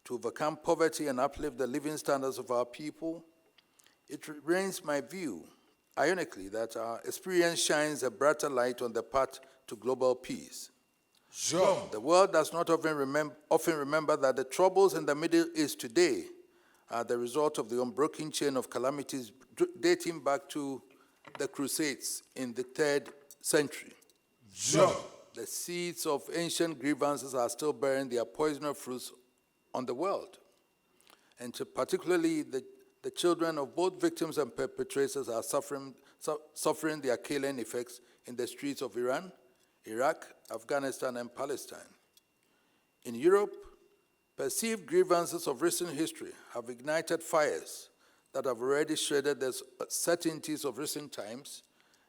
to overcome poverty and uplift the living standards of our people, it remains my view, ironically, that our experience shines a brighter light on the path to global peace. Zio. The world does not often remember that the troubles in the Middle East today are the result of the unbroken chain of calamities dating back to the Crusades in the 3rd century. Zio. The seeds of ancient grievances are still bearing their poisonous fruits on the world. And particularly the children of both victims and perpetrators are suffering their killing effects in the streets of Iran, Iraq, Afghanistan, and Palestine. In Europe, perceived grievances of recent history have ignited fires that have already shredded the certainties of recent times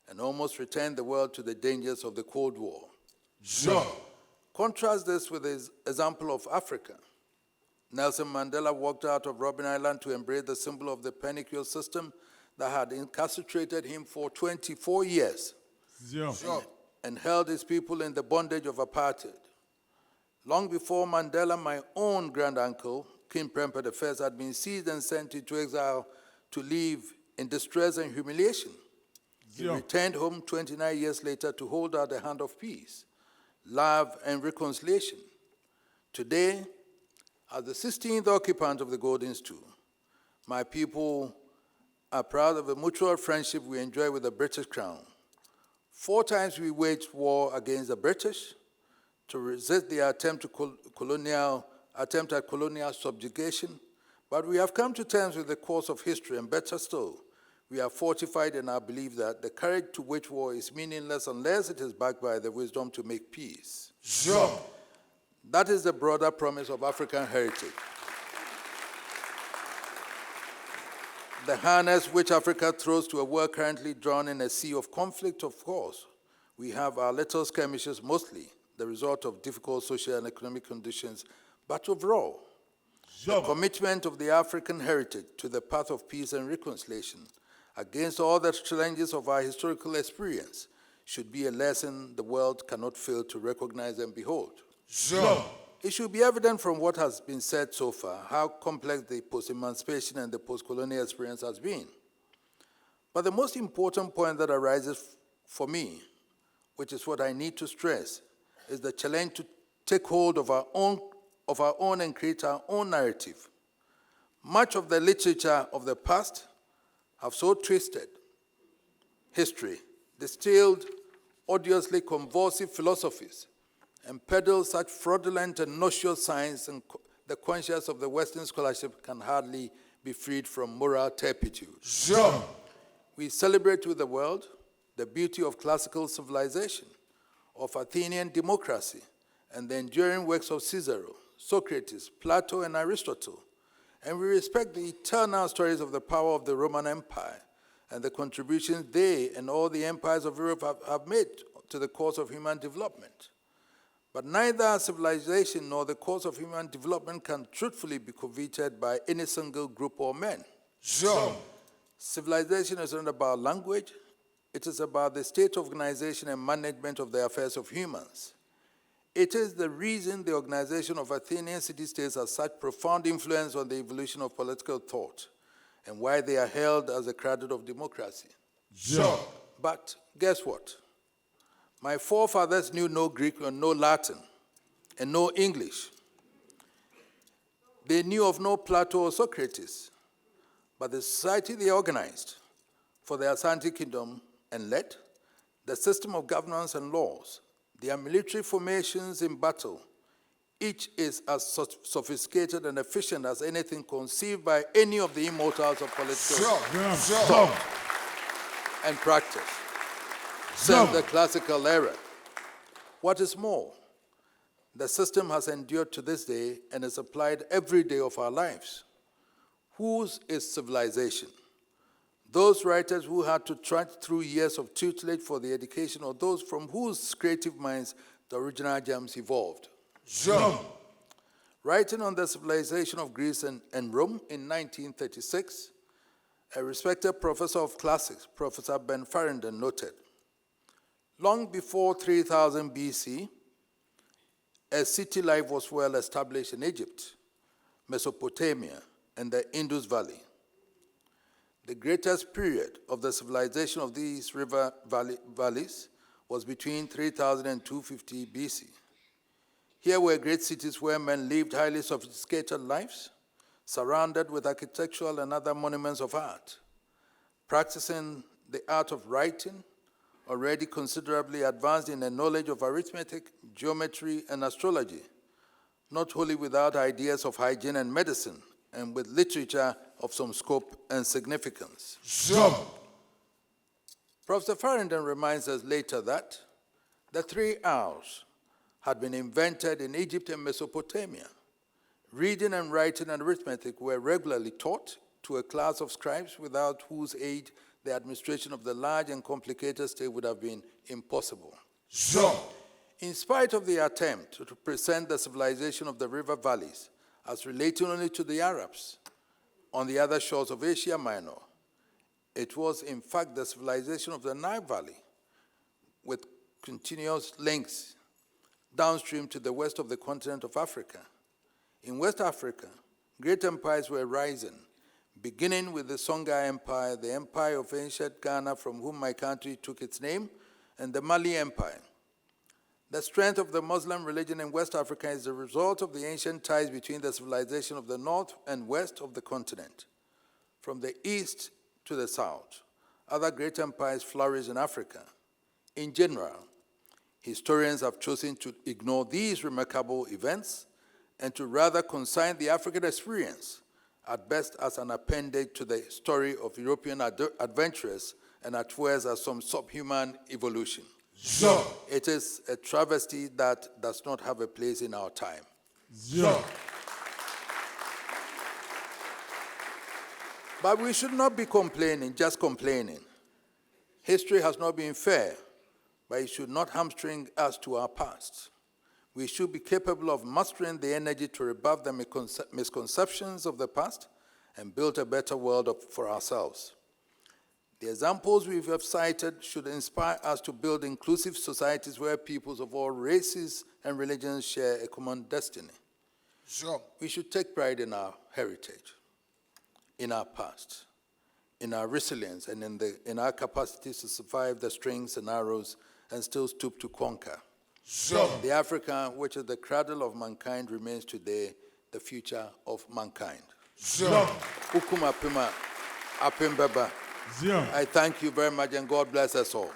and almost returned the world to the dangers of the Cold War. Zio. Contrast this with the example of Africa. Nelson Mandela walked out of Robben Island to embrace the symbol of the penal system that had incarcerated him for 24 years Zio. and held his people in the bondage of apartheid. Long before Mandela, my own granduncle, King Prempeh I, had been seized and sent into exile to live in distress and humiliation. He Zio. returned home 29 years later to hold out the hand of peace, love, and reconciliation. Today, as the 16th occupant of the Golden Stool, my people are proud of the mutual friendship we enjoy with the British Crown. 4 times we waged war against the British to resist their attempt at colonial subjugation, but we have come to terms with the course of history, and better still, we are fortified in our belief that the courage to wage war is meaningless unless it is backed by the wisdom to make peace. Zio. That is the broader promise of African heritage. The harness which Africa throws to a world currently drawn in a sea of conflict, of course. We have our little skirmishes, mostly the result of difficult social and economic conditions, but overall, the commitment of the African heritage to the path of peace and reconciliation against all the challenges of our historical experience should be a lesson the world cannot fail to recognize and behold. Zio. It should be evident from what has been said so far how complex the post-emancipation and the post-colonial experience has been. But the most important point that arises for me, which is what I need to stress, is the challenge to take hold of our own and create our own narrative. Much of the literature of the past have so twisted history, distilled odiously convulsive philosophies, and peddle such fraudulent and noxious science, and the conscience of the Western scholarship can hardly be freed from moral turpitude. Zio. We celebrate with the world the beauty of classical civilization, of Athenian democracy, and the enduring works of Cicero, Socrates, Plato, and Aristotle. And we respect the eternal stories of the power of the Roman Empire and the contributions they and all the empires of Europe have made to the cause of human development. But neither our civilization nor the cause of human development can truthfully be coveted by any single group or men. Zio. Civilization is not about language, it is about the state organization and management of the affairs of humans. It is the reason the organization of Athenian city-states has such profound influence on the evolution of political thought and why they are held as a cradle of democracy. Zio. But guess what? My forefathers knew no Greek and no Latin and no English. They knew of no Plato or Socrates, but the society they organized for the Asante Kingdom and led, the system of governance and laws, their military formations in battle, Each is as sophisticated and efficient as anything conceived by any of the immortals of political thought and practice since the classical era. What is more, the system has endured to this day and is applied every day of our lives. Whose is civilization? Those writers who had to trudge through years of tutelage for the education, or those from whose creative minds the original gems evolved? Writing on the civilization of Greece and Rome in 1936, a respected professor of classics, Professor Ben Farrington, noted, long before 3000 BC, a city life was well established in Egypt, Mesopotamia, and the Indus Valley. The greatest period of the civilization of these river valleys was between 3000 and 250 BC. Here were great cities where men lived highly sophisticated lives, surrounded with architectural and other monuments of art, practicing the art of writing, already considerably advanced in the knowledge of arithmetic, geometry, and astrology, not wholly without ideas of hygiene and medicine, and with literature of some scope and significance. Professor Farrington reminds us later that the 3 R's had been invented in Egypt and Mesopotamia. Reading and writing and arithmetic were regularly taught to a class of scribes without whose aid the administration of the large and complicated state would have been impossible. In spite of the attempt to present the civilization of the river valleys as relating only to the Arabs on the other shores of Asia Minor, it was in fact the civilization of the Nile Valley, with continuous links downstream to the west of the continent of Africa. In West Africa, great empires were rising, beginning with the Songhai Empire, the empire of ancient Ghana, from whom my country took its name, and the Mali Empire. The strength of the Muslim religion in West Africa is the result of the ancient ties between the civilization of the north and west of the continent. From the east to the south, other great empires flourished in Africa. In general, historians have chosen to ignore these remarkable events and to rather consign the African experience, at best as an appendage to the story of European adventurers and at worst as some subhuman evolution. It is a travesty that does not have a place in our time. But we should not be complaining, just complaining. History has not been fair, but it should not hamstring us to our past. We should be capable of mastering the energy to rebuff the misconceptions of the past and build a better world for ourselves. The examples we have cited should inspire us to build inclusive societies where peoples of all races and religions share a common destiny. We should take pride in our heritage, in our past, in our resilience, and in our capacities to survive the strings and arrows and still stoop to conquer. The Africa, which is the cradle of mankind, remains today the future of mankind. Ukuma Pima Apimbaba. I thank you very much, and God bless us all.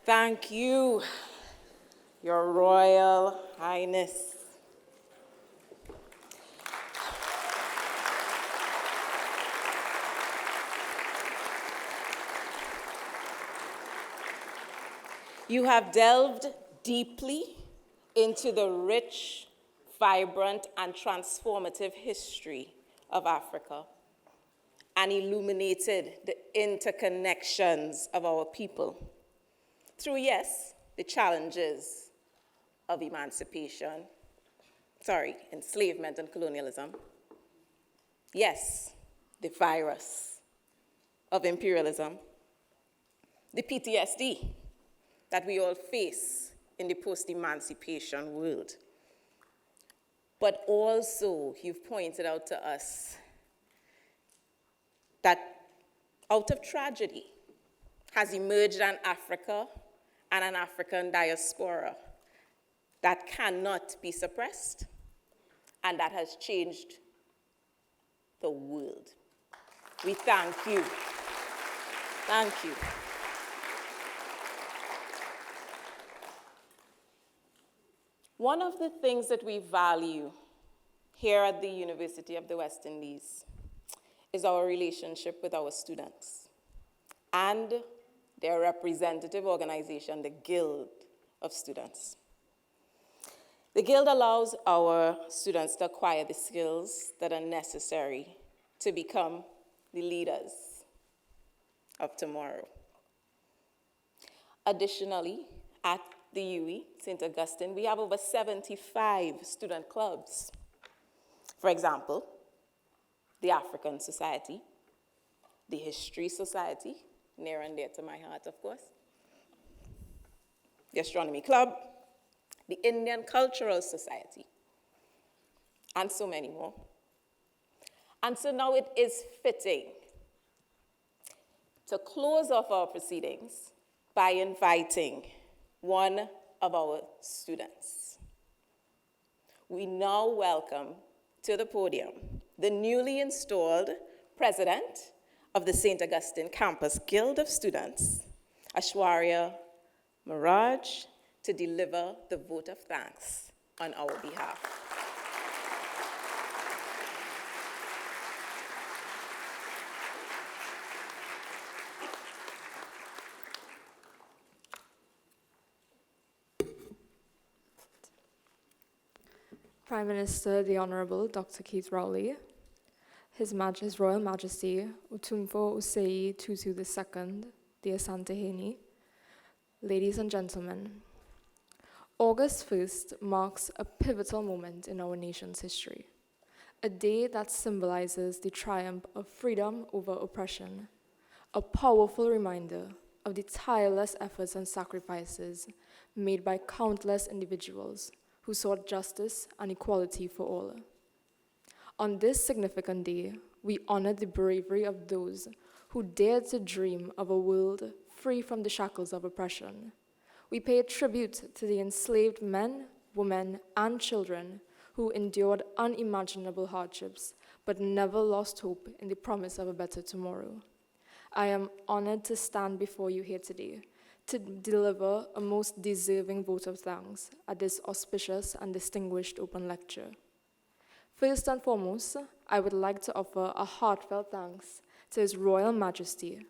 Thank you, Your Royal Highness. You have delved deeply into the rich, vibrant, and transformative history of Africa and illuminated the interconnections of our people through, yes, the challenges of enslavement and colonialism. Yes, the virus of imperialism. the PTSD that we all face in the post-emancipation world. But also, you've pointed out to us that out of tragedy has emerged an Africa and an African diaspora that cannot be suppressed and that has changed the world. We thank you. Thank you. One of the things that we value here at the University of the West Indies is our relationship with our students and their representative organization, the Guild of Students. The Guild allows our students to acquire the skills that are necessary to become the leaders of tomorrow. Additionally, at the UE, St. Augustine, we have over 75 student clubs. For example, the African Society, the History Society, near and dear to my heart, of course, the Astronomy Club, the Indian Cultural Society, and so many more. And so now it is fitting to close off our proceedings by inviting one of our students. We now welcome to the podium the newly installed president of the St. Augustine Campus Guild of Students, Aishwarya Miraj, to deliver the vote of thanks on our behalf. Prime Minister, the Honourable Dr. Keith Rowley, His Royal Majesty Otumfuo Osei Tutu II, the Asante Hene, ladies and gentlemen, August 1st marks a pivotal moment in our nation's history, a day that symbolizes the triumph of freedom over oppression, a powerful reminder of the tireless efforts and sacrifices made by countless individuals who sought justice and equality for all. On this significant day, we honor the bravery of those who dared to dream of a world free from the shackles of oppression. We pay tribute to the enslaved men, women, and children who endured unimaginable hardships but never lost hope in the promise of a better tomorrow. I am honored to stand before you here today to deliver a most deserving vote of thanks at this auspicious and distinguished open lecture. First and foremost, I would like to offer a heartfelt thanks to His Royal Majesty.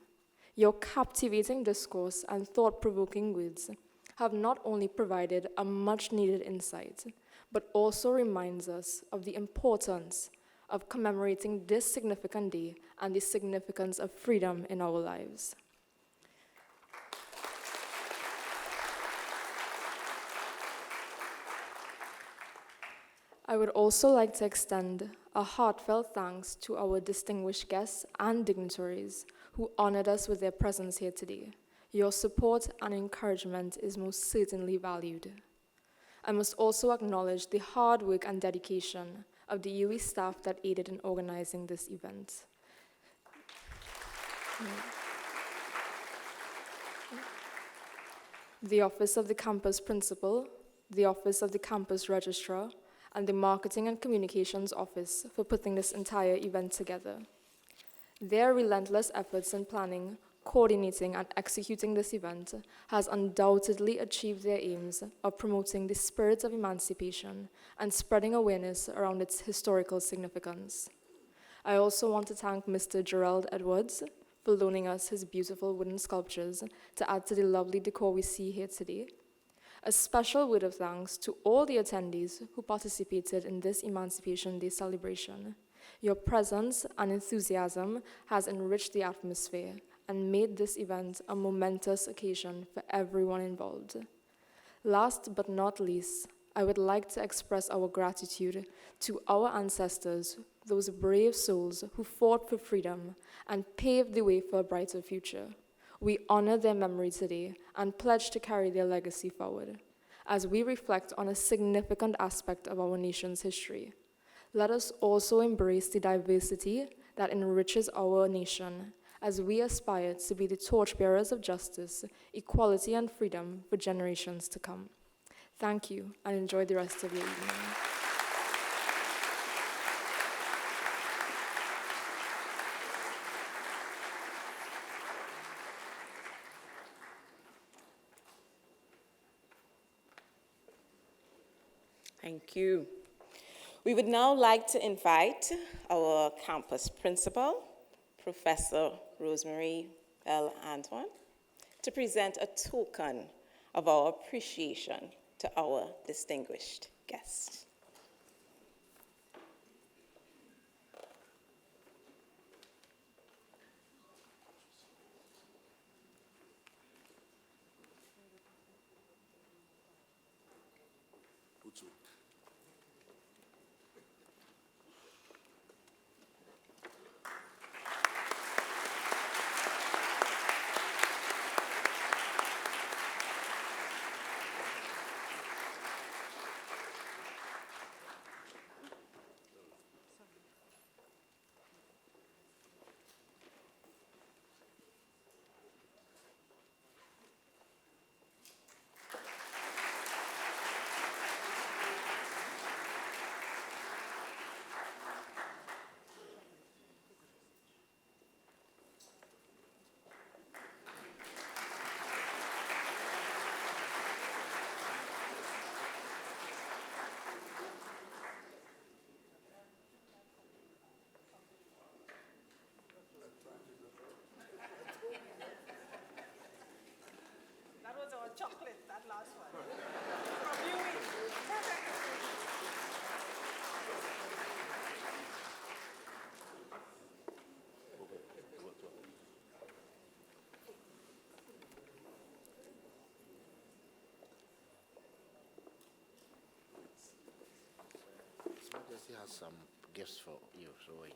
Your captivating discourse and thought-provoking words have not only provided a much-needed insight, but also reminds us of the importance of commemorating this significant day and the significance of freedom in our lives. I would also like to extend a heartfelt thanks to our distinguished guests and dignitaries who honored us with their presence here today. Your support and encouragement is most certainly valued. I must also acknowledge the hard work and dedication of the UE staff that aided in organizing this event. The Office of the Campus Principal, the Office of the Campus Registrar, and the Marketing and Communications Office for putting this entire event together. Their relentless efforts in planning, coordinating, and executing this event has undoubtedly achieved their aims of promoting the spirit of emancipation and spreading awareness around its historical significance. I also want to thank Mr. Gerald Edwards for loaning us his beautiful wooden sculptures to add to the lovely decor we see here today. A special word of thanks to all the attendees who participated in this Emancipation Day celebration. Your presence and enthusiasm has enriched the atmosphere and made this event a momentous occasion for everyone involved. Last but not least, I would like to express our gratitude to our ancestors, those brave souls who fought for freedom and paved the way for a brighter future. We honor their memory today and pledge to carry their legacy forward. As we reflect on a significant aspect of our nation's history, let us also embrace the diversity that enriches our nation as we aspire to be the torchbearers of justice, equality, and freedom for generations to come. Thank you, and enjoy the rest of your evening. Thank you. We would now like to invite our campus principal, Professor Rosemary L. Antoine, to present a token of our appreciation to our distinguished guests. That was our chocolate, that last one. His Majesty has some gifts for you, so wait.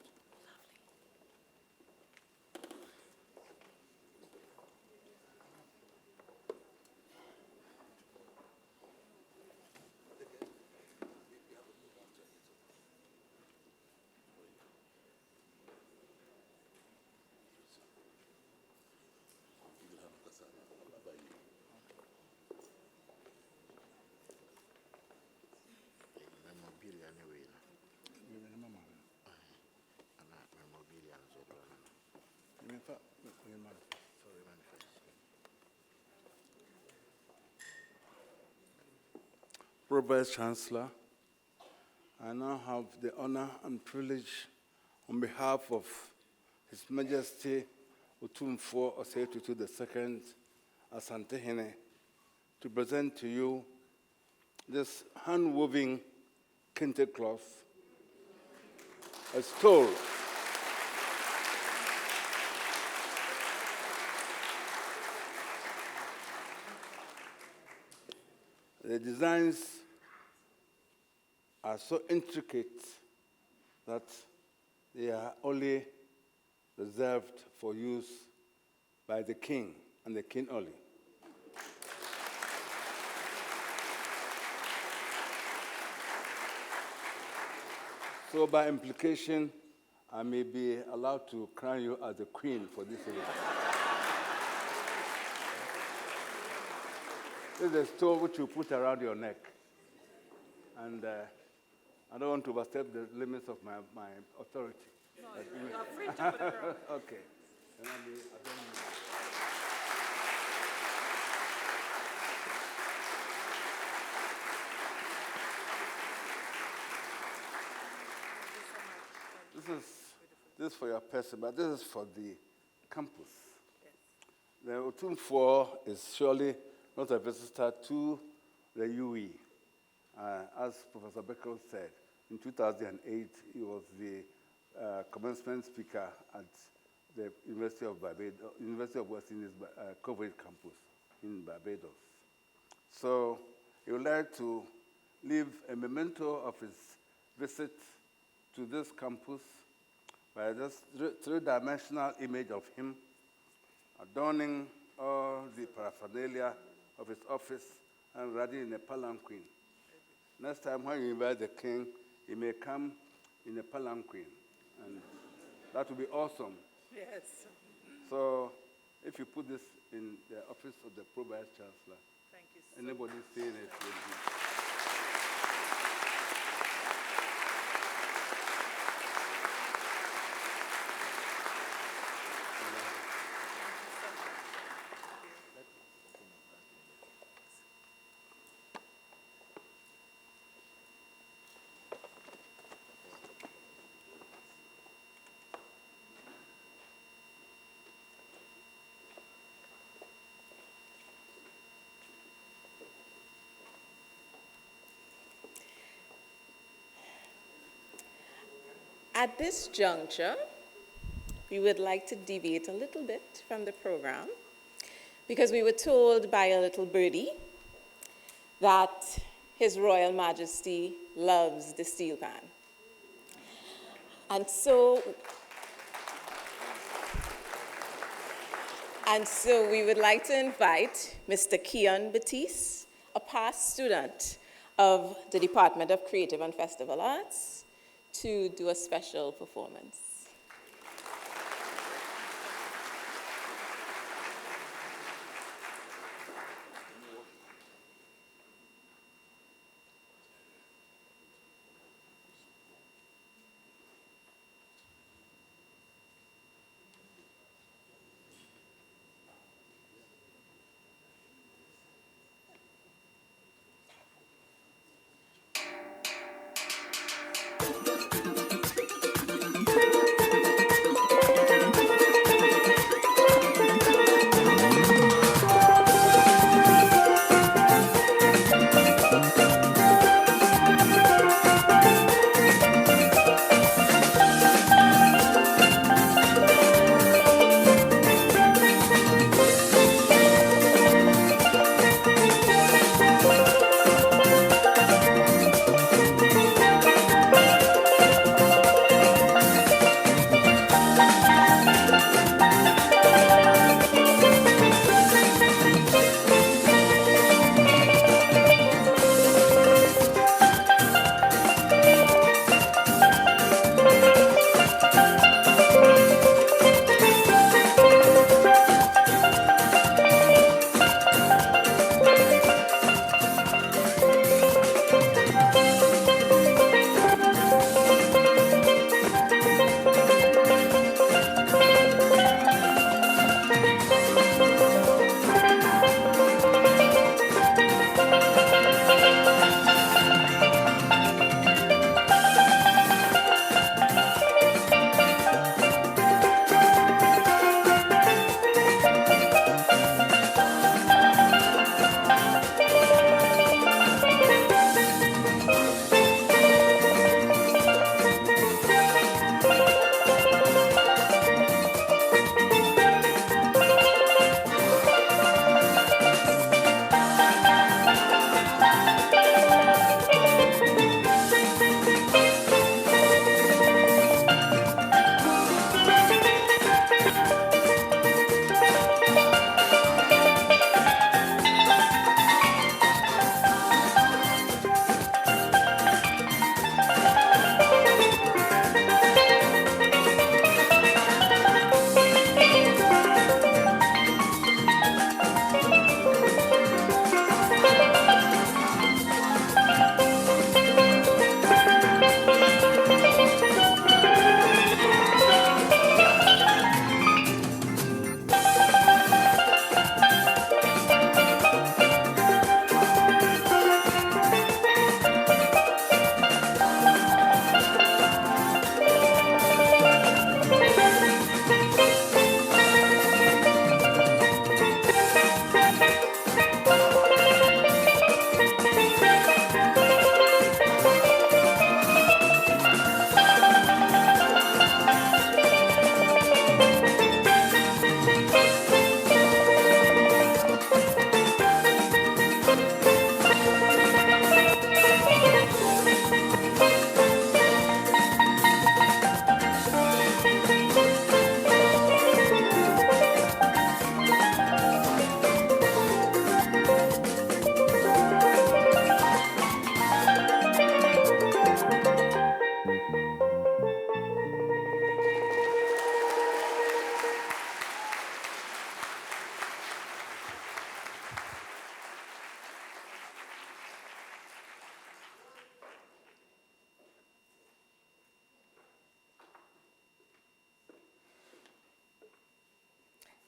Memorabilia anyway. Memorabilia and so on. Sorry, manifest. Robert Chancellor, I now have the honor and privilege on behalf of His Majesty Otumfuo Osei Tutu II, Asante Hene, to present to you this hand-woven kente cloth, a stole. The designs are so intricate that they are only reserved for use by the king and the king only. So by implication, I may be allowed to crown you as the queen for this event. This is a stole which you put around your neck. And I don't want to overstep the limits of my authority. No, you are free to put it around. Okay. Then I don't know. This is for your person, but this is for the campus. The Otumfuo is surely not a visitor to the UE. As Professor Beckel said, in 2008, he was the commencement speaker at the University of Barbados, University of West Indies Coventry campus in Barbados. So he would like to leave a memento of his visit to this campus by this three-dimensional image of him adorning all the paraphernalia of his office and riding in a palanquin. Next time when you invite the king, he may come in a palanquin, and that will be awesome. Yes. So if you put this in the office of the Pro Vice Chancellor, Thank you so anybody seeing it will be. At this juncture, we would like to deviate a little bit from the program because we were told by a little birdie that His Royal Majesty loves the steel pan. And so we would like to invite Mr. Keon Batiste, a past student of the Department of Creative and Festival Arts, to do a special performance.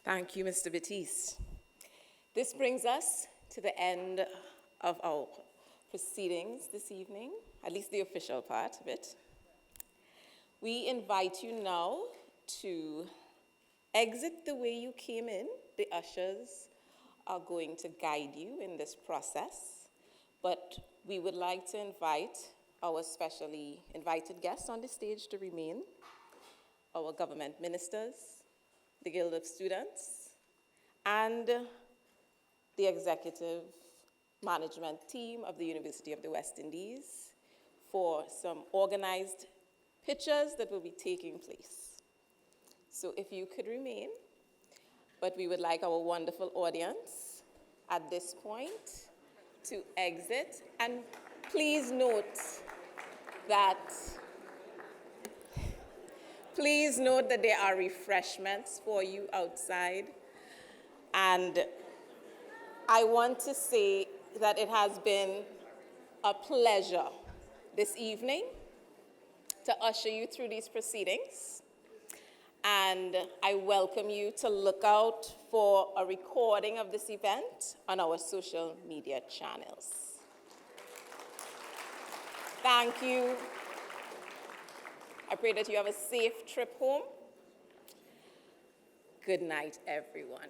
Thank you, Mr. Batiste. This brings us to the end of our proceedings this evening, at least the official part of it. We invite you now to exit the way you came in. The ushers are going to guide you in this process, but we would like to invite our specially invited guests on the stage to remain, our government ministers, the Guild of Students, and the executive management team of the University of the West Indies for some organized pictures that will be taking place. So if you could remain, but we would like our wonderful audience at this point to exit. And please note that there are refreshments for you outside. And I want to say that it has been a pleasure this evening to usher you through these proceedings. And I welcome you to look out for a recording of this event on our social media channels. Thank you. I pray that you have a safe trip home. Good night, everyone.